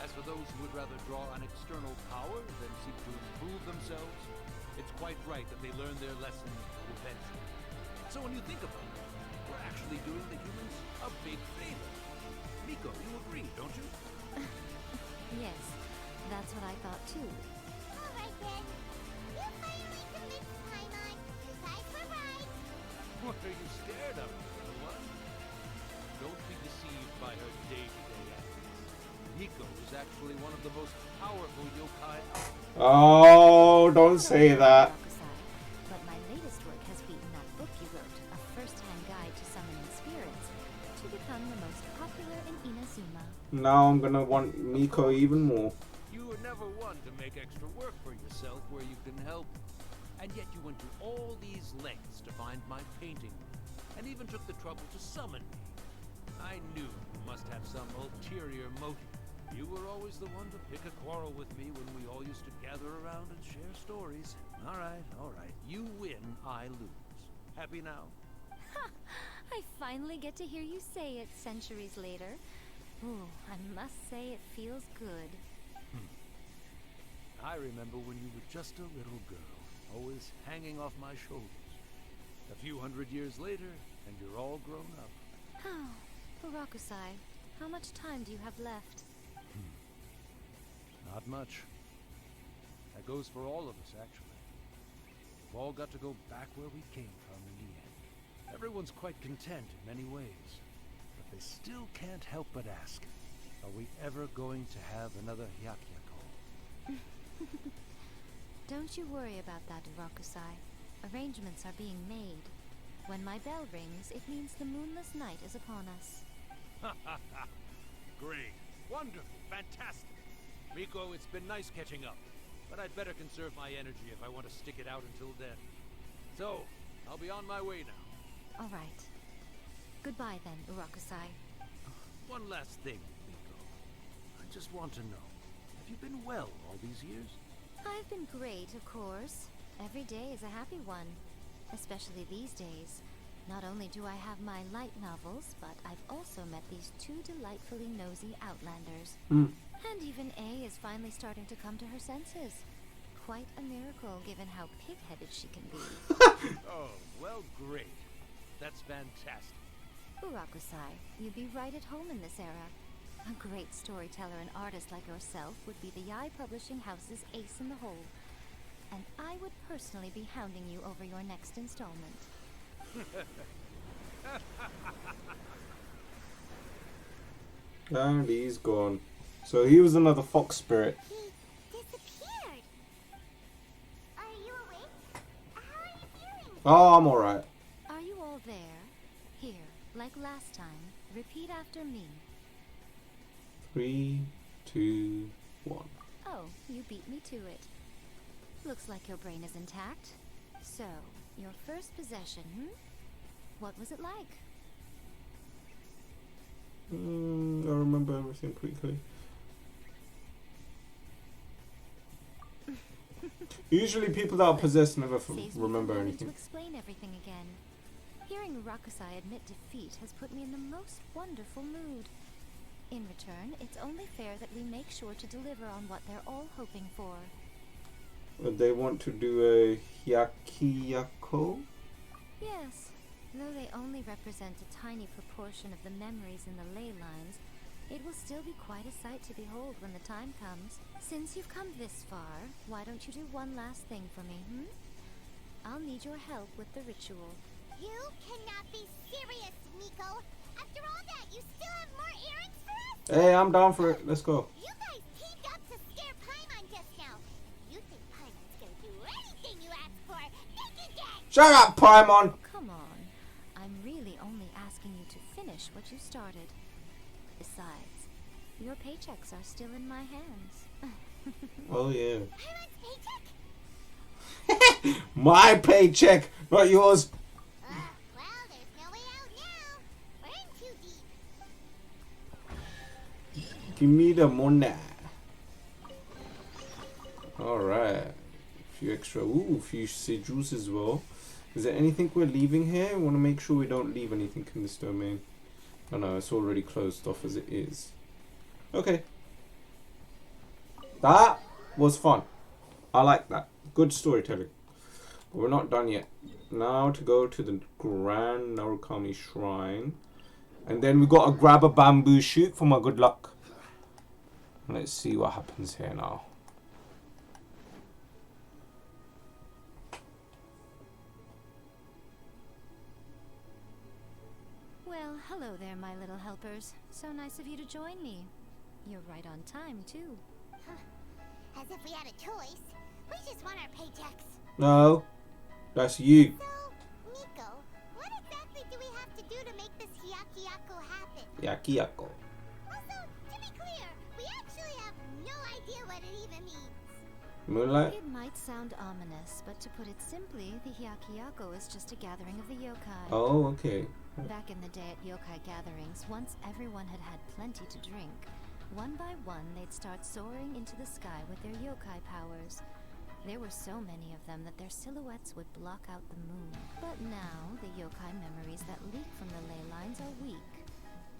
As for those who would rather draw on external power than seek to improve themselves, it's quite right that they learn their lesson eventually. So when you think about it, we're actually doing the humans a big favor. Miko, you agree, don't you? Yes, that's what I thought too. Alright then. You finally convinced Paimon. You guys were right. What are you scared of, little one? Don't be deceived by her day-to-day actions. Miko is actually one of the most powerful yokai out there. Oh, don't say that. But my latest work has beaten that book you wrote, A First-Hand Guide to Summoning Spirits, to become the most popular in Inazuma. Now I'm gonna want Miko even more. You were never one to make extra work for yourself where you can help. And yet you went to all these lengths to find my painting, and even took the trouble to summon me. I knew you must have some ulterior motive. You were always the one to pick a quarrel with me when we all used to gather around and share stories. All right. You win, I lose. Happy now? Ha! I finally get to hear you say it centuries later. Ooh, I must say it feels good. I remember when you were just a little girl, always hanging off my shoulders. A few hundred years later, and you're all grown up. Oh, Urakusai, how much time do you have left? Not much. That goes for all of us, actually. We've all got to go back where we came from in the end. Everyone's quite content in many ways, but they still can't help but ask, are we ever going to have another Hyakyako? Don't you worry about that, Urakusai. Arrangements are being made. When my bell rings, it means the moonless night is upon us. Great. Wonderful. Fantastic. Miko, it's been nice catching up. But I'd better conserve my energy if I want to stick it out until then. So, I'll be on my way now. All right. Goodbye then, Urakusai. One last thing, Miko. I just want to know, have you been well all these years? I've been great, of course. Every day is a happy one. Especially these days. Not only do I have my light novels, but I've also met these two delightfully nosy outlanders. And even A is finally starting to come to her senses. Quite a miracle given how pig-headed she can be. Oh, well, great. That's fantastic. Urakusai, you'd be right at home in this era. A great storyteller and artist like yourself would be the Yae Publishing House's ace in the hole. And I would personally be hounding you over your next installment. And he's gone. So he was another fox spirit. He disappeared. Are you awake? How are you feeling? Oh, I'm alright. Are you all there? Here, like last time, repeat after me. 3, 2, 1. Oh, you beat me to it. Looks like your brain is intact. So, your first possession, What was it like? I remember everything pretty clearly. Usually people that are possessed never remember anything. To explain everything again. Hearing Urakusai admit defeat has put me in the most wonderful mood. In return, it's only fair that we make sure to deliver on what they're all hoping for. They want to do a Hyakiyako? Yes, though they only represent a tiny proportion of the memories in the ley lines, it will still be quite a sight to behold when the time comes. Since you've come this far, why don't you do one last thing for me, I'll need your help with the ritual. You cannot be serious, Miko. After all that, you still have more errands for us? Hey, I'm down for it. Let's go. You guys teamed up to scare Paimon just now. You think Paimon's gonna do anything you ask for? Think again! Shut up, Paimon! Come on. I'm really only asking you to finish what you started. Besides, your paychecks are still in my hands. Oh, yeah. Paimon's paycheck? My paycheck, not yours. Well, there's no way out now. We're in too deep. Give me the money. Alright. A few extra. Ooh, a few sigils as well. Is there anything we're leaving here? I want to make sure we don't leave anything in this domain. Oh no, it's already closed off as it is. Okay. That was fun. I like that. Good storytelling. But we're not done yet. Now to go to the Grand Narukami Shrine. And then we got to grab a bamboo shoot for my good luck. Let's see what happens here now. Well, hello there, my little helpers. So nice of you to join me. You're right on time, too. As if we had a choice. We just want our paychecks. No, that's you. So, Miko, what exactly do we have to do to make this Hyakiyako happen? Yakiyako. Also, to be clear, we actually have no idea what it even means. Moonlight? It might sound ominous, but to put it simply, the Hyakiyako is just a gathering of the yokai. Oh, okay. Back in the day at yokai gatherings, once everyone had had plenty to drink, one by one they'd start soaring into the sky with their yokai powers. There were so many of them that their silhouettes would block out the moon. But now, the yokai memories that leak from the ley lines are weak.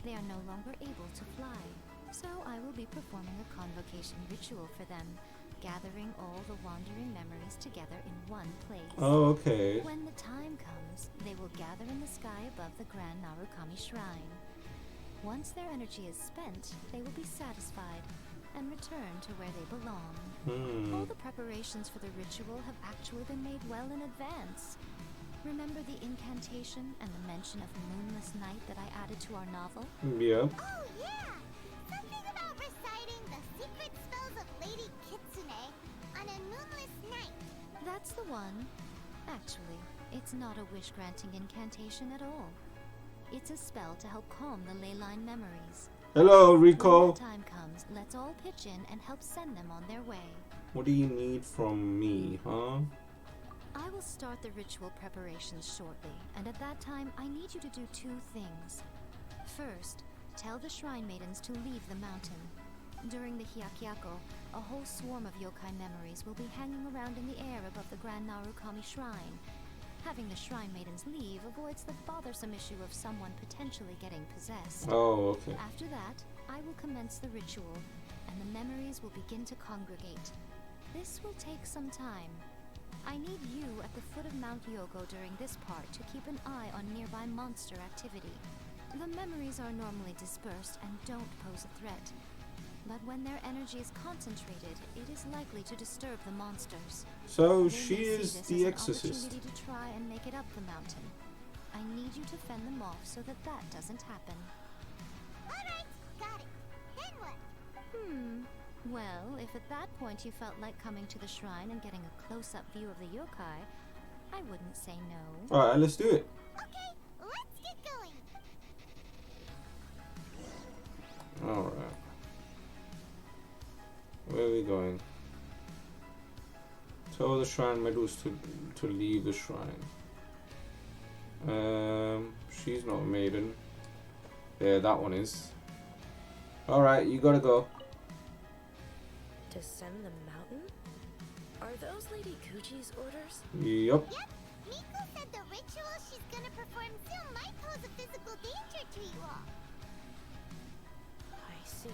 They are no longer able to fly. So I will be performing a convocation ritual for them, gathering all the wandering memories together in one place. Oh, okay. When the time comes, they will gather in the sky above the Grand Narukami Shrine. Once their energy is spent, they will be satisfied and return to where they belong. All the preparations for the ritual have actually been made well in advance. Remember the incantation and the mention of moonless night that I added to our novel? Yeah. Oh, yeah! Something about reciting the secret spells of Lady Kitsune on a moonless night. That's the one. Actually, It's not a wish-granting incantation at all. It's a spell to help calm the ley line memories. Hello, When Rico. the time comes, let's all pitch in and help send them on their way. What do you need from me, huh? I will start the ritual preparations shortly, and at that time, I need you to do two things. First, tell the Shrine Maidens to leave the mountain. During the Hyakyako, a whole swarm of yokai memories will be hanging around in the air above the Grand Narukami Shrine. Having the Shrine Maidens leave avoids the bothersome issue of someone potentially getting possessed. Oh, okay. After that, I will commence the ritual, and the memories will begin to congregate. This will take some time. I need you at the foot of Mount Yogo during this part to keep an eye on nearby monster activity. The memories are normally dispersed and don't pose a threat. But when their energy is concentrated, it is likely to disturb the monsters. So They she may see is this the as exorcist. an opportunity to try and make it up the mountain. I need you to fend them off so that that doesn't happen. Alright, got it. Then what? Well, if at that point you felt like coming to the shrine and getting a close-up view of the yokai, I wouldn't say no. Alright, let's do it. Okay, let's get going. Alright. Where are we going? Tell the shrine meadows to leave the shrine. She's not a maiden. Yeah, that one is. Alright, you gotta go. Descend the mountain? Are those Lady Kuchi's orders? Yup. Yep, Miko said the ritual she's gonna perform soon might pose a physical danger to you all. I see.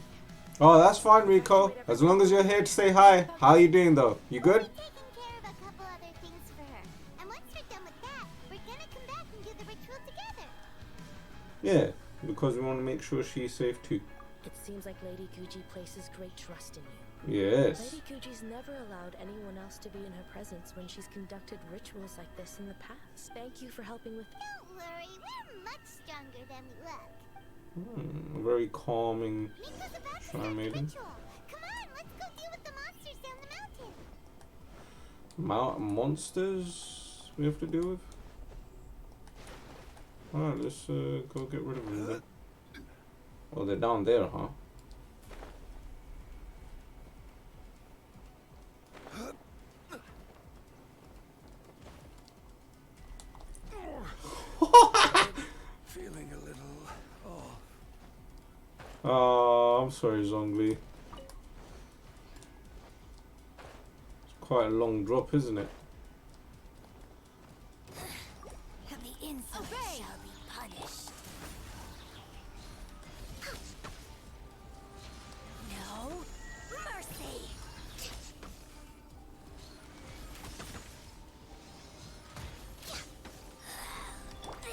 Oh, that's fine, Rico. As long as you're here to say hi. How you doing, though? You good? We're taking care of a couple other things for her. And once we're done with that, we're gonna come back and do the ritual together. Yeah, because we want to make sure she's safe too. It seems like Lady Kuchi places great trust in you. Yes. Lady Kuchi's never allowed anyone else to be in her presence when she's conducted rituals like this in the past. Thank you for helping with... Don't worry, we're much stronger than we look. Very calming Miko's about to shrine start the maiden. ritual. Come on, let's go deal with the monsters down the mountain. Monsters we have to deal with? Alright, let's go get rid of them then. Oh, they're down there, huh? Feeling a little off. Oh, I'm sorry, Zhongli. It's quite a long drop, isn't it? The insult shall be punished. No mercy.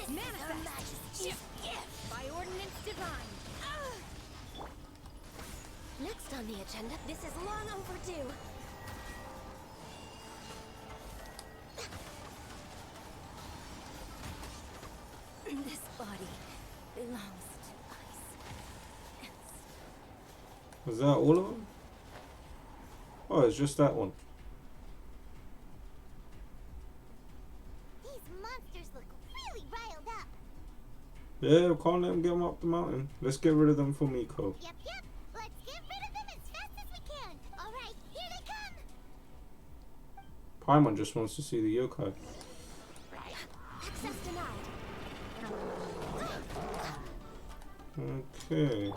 Manifest! By ordinance divine. Next on the agenda, This is long overdue. this body belongs to us. Is that all of them? Oh, it's just that one. These monsters look really riled up. Yeah, we can't let them get them up the mountain. Let's get rid of them for Miko. Yep. Let's get rid of them as fast as we can. Alright, here they come. Paimon just wants to see the yokai. Access denied. Okay.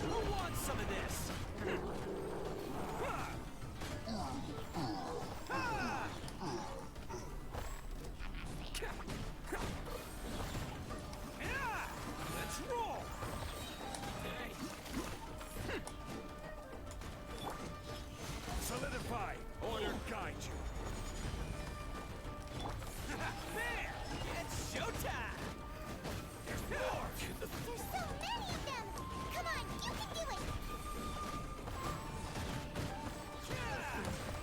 Who wants some of this? Let's roll. Solidify. Order guide you. There! It's showtime! There's more! There's so many of them. Come on, you can do it.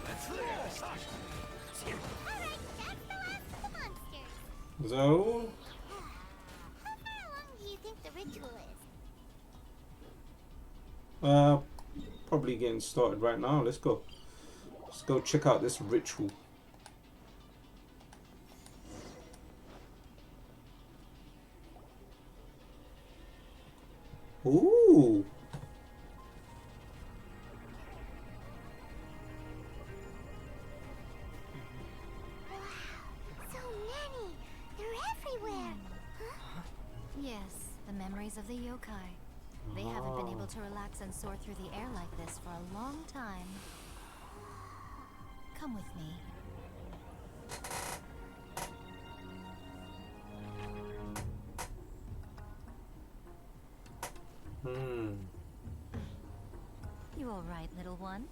Let's roll! Alright, that's the last of the monsters. Is that all? How far along do you think the ritual is? Probably getting started right now. Let's go. go check out this ritual. Ooh. So many! They're everywhere! Huh? Yes, the memories of the yokai. They haven't been able to relax and soar through the air like this for a long time. Come with me. You all right, little one?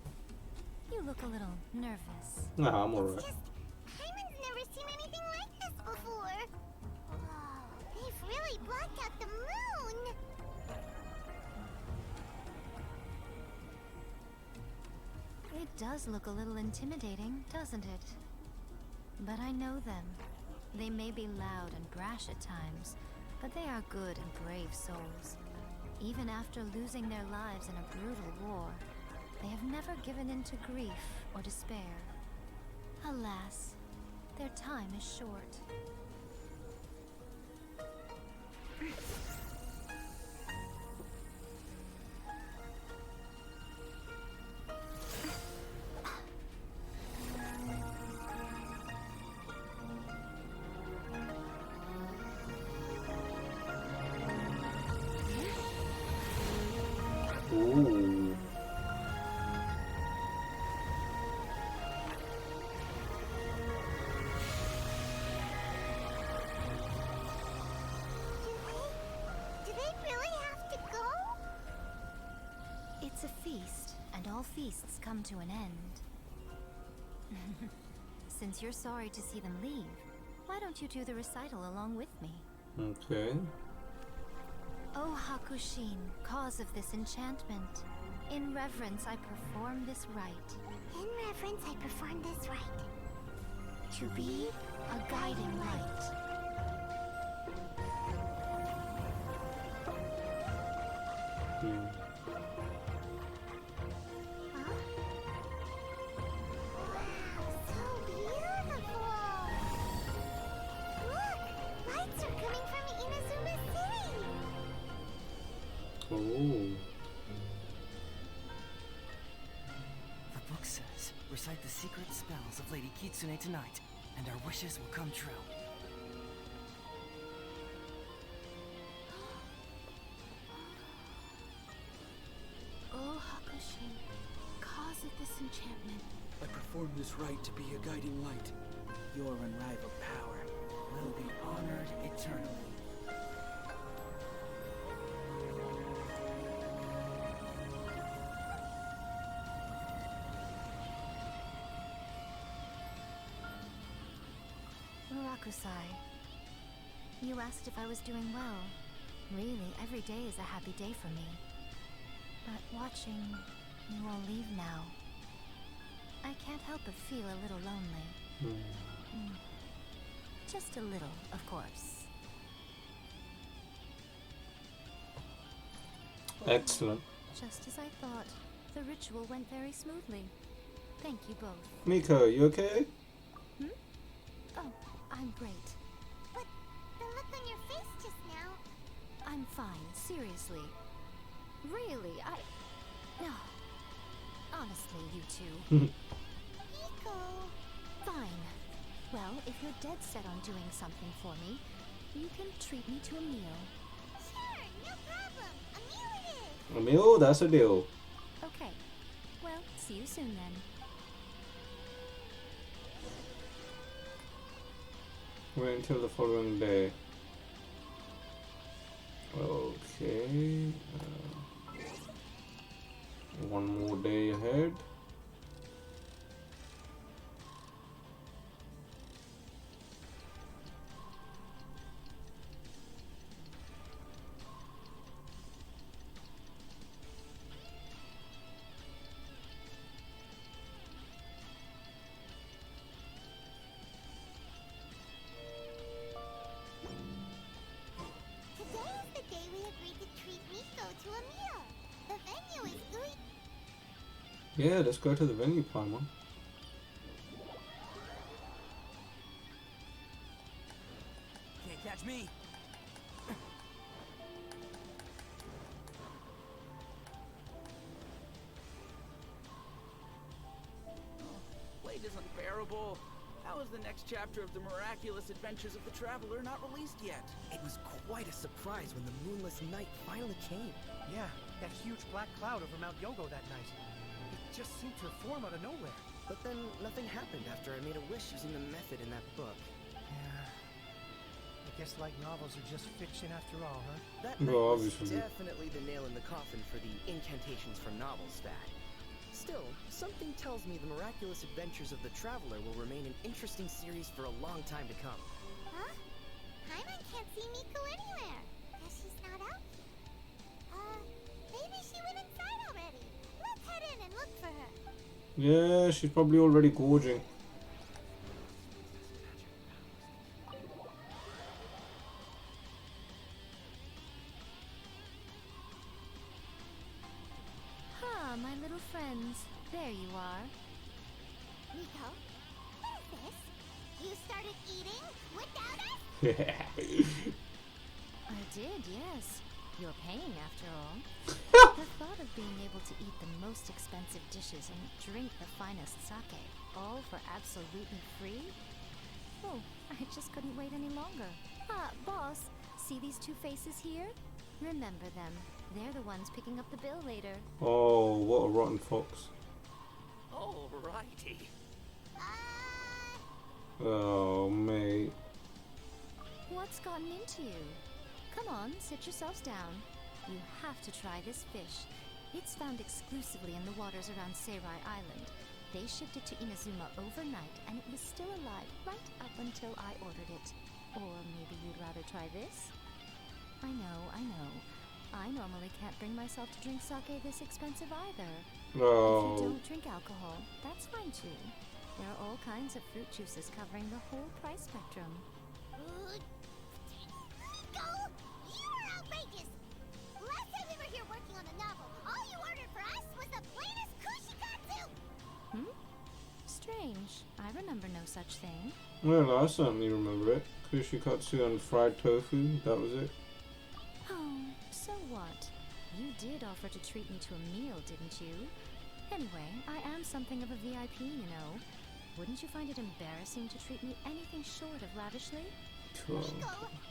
You look a little nervous. Nah, I'm alright. Just, Hyman's never seen anything like this before. Whoa, they've really blocked out the moon. It does look a little intimidating, doesn't it? But I know them. They may be loud and brash at times, but they are good and brave souls. Even after losing their lives in a brutal war, they have never given in to grief or despair. Alas, their time is short. Ooh. Do they really have to go? It's a feast, and all feasts come to an end. Since you're sorry to see them leave, why don't you do the recital along with me? Okay. O Hakushin, cause of this enchantment, in reverence I perform this rite. In reverence, I perform this rite. To be a guiding light. Huh? Wow, so beautiful! Look! Lights are coming from Inazuma City! Oh. The book says, recite the secret spells of Lady Kitsune tonight, and our wishes will come true. O Hakushin, cause of this enchantment. I perform this rite to be a guiding light. Your unrivaled power will be honored eternally. Murakusai, you asked if I was doing well. Really, every day is a happy day for me. But watching you all leave now, I can't help but feel a little lonely. Just a little, of course. Excellent. Just as I thought, the ritual went very smoothly. Thank you both. Miko, you okay? Oh, I'm great. But the look on your face just now... I'm fine, seriously. Really, No. Honestly, you two. Miko... Fine. Well, if you're dead set on doing something for me, you can treat me to a meal. Sure, no problem. A meal it is. A meal? That's a deal. Okay. Well, see you soon then. Wait until the following day. Okay. One more day ahead. Today is the day we agreed to treat Miko to a meal. The venue is Ui... Yeah, let's go to the venue, Paimon. catch me. Wait is unbearable. How is the next chapter of the miraculous adventures of the Traveler not released yet? It was quite a surprise when the moonless night finally came. Yeah, that huge black cloud over Mount Yogo that night. It just seemed to form out of nowhere. But then nothing happened after I made a wish using the method in that book. Yeah. I guess light novels are just fiction after all, huh? That night Well, was obviously. definitely the nail in the coffin for the incantations from novels stat. Still, something tells me the miraculous adventures of the Traveler will remain an interesting series for a long time to come. Huh? Paimon can't see Miko anywhere. Guess she's not out here. Maybe she went inside already. Let's head in and look for her. Yeah, she's probably already gorging. Ah, my little friends. There you are. Miko, what is this? You started eating without us? I did, yes. You're paying after all. The thought of being able to eat the most expensive dishes and drink the finest sake, all for absolutely free? Oh, I just couldn't wait any longer. Ah, boss, see these two faces here? Remember them. They're the ones picking up the bill later. Oh, what a rotten fox. Alrighty. Oh, mate. What's gotten into you? Come on, sit yourselves down. You have to try this fish. It's found exclusively in the waters around Seirai Island. They shipped it to Inazuma overnight, and it was still alive right up until I ordered it. Or maybe you'd rather try this? I know. I normally can't bring myself to drink sake this expensive either. If Oh. you don't drink alcohol, that's fine too. There are all kinds of fruit juices covering the whole price spectrum. Miko, you are outrageous. Last time we were here working on the novel, all you ordered for us was the plainest kushikatsu. Strange. I remember no such thing. Well, I certainly remember it. Kushikatsu and fried tofu, that was it. Oh, so what? You did offer to treat me to a meal, didn't you? Anyway, I am something of a VIP, you know. Wouldn't you find it embarrassing to treat me anything short of lavishly? Miko,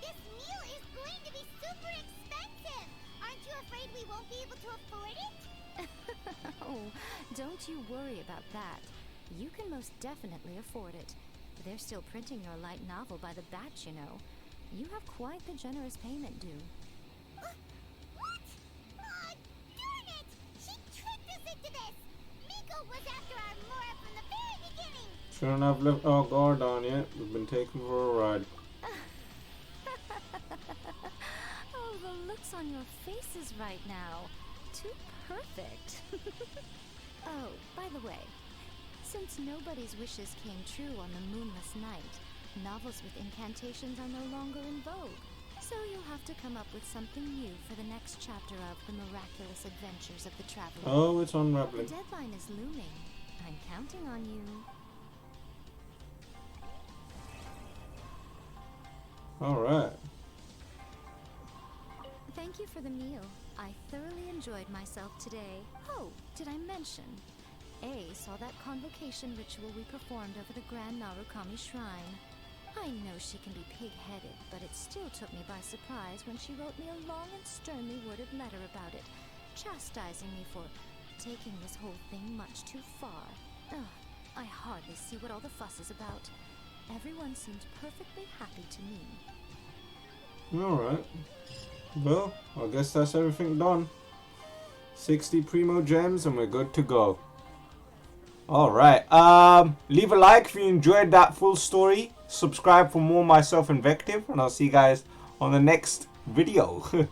this meal is going to be super expensive. Aren't you afraid we won't be able to afford it? Oh, don't you worry about that. You can most definitely afford it. They're still printing your light novel by the batch, you know. You have quite the generous payment due. What? Oh, darn it! She tricked us into this! Miko was after our Mora from the very beginning! Shouldn't have left our guard on yet. We've been taken for a ride. Oh, the looks on your faces right now. Too perfect. Oh, by the way, since nobody's wishes came true on the moonless night, novels with incantations are no longer in vogue. So you'll have to come up with something new for the next chapter of The Miraculous Adventures of the Traveler. Oh, it's The unraveling. deadline is looming. I'm counting on you. Alright. Thank you for the meal. I thoroughly enjoyed myself today. Oh, did I mention? A saw that convocation ritual we performed over the Grand Narukami Shrine. I know she can be pig-headed, but it still took me by surprise when she wrote me a long and sternly worded letter about it, chastising me for taking this whole thing much too far. Ugh, I hardly see what all the fuss is about. Everyone seemed perfectly happy to me. Alright. Well, I guess that's everything done. 60 primo gems and we're good to go. Alright. Leave a like if you enjoyed that full story. Subscribe for more myself Invective. And I'll see you guys on the next video.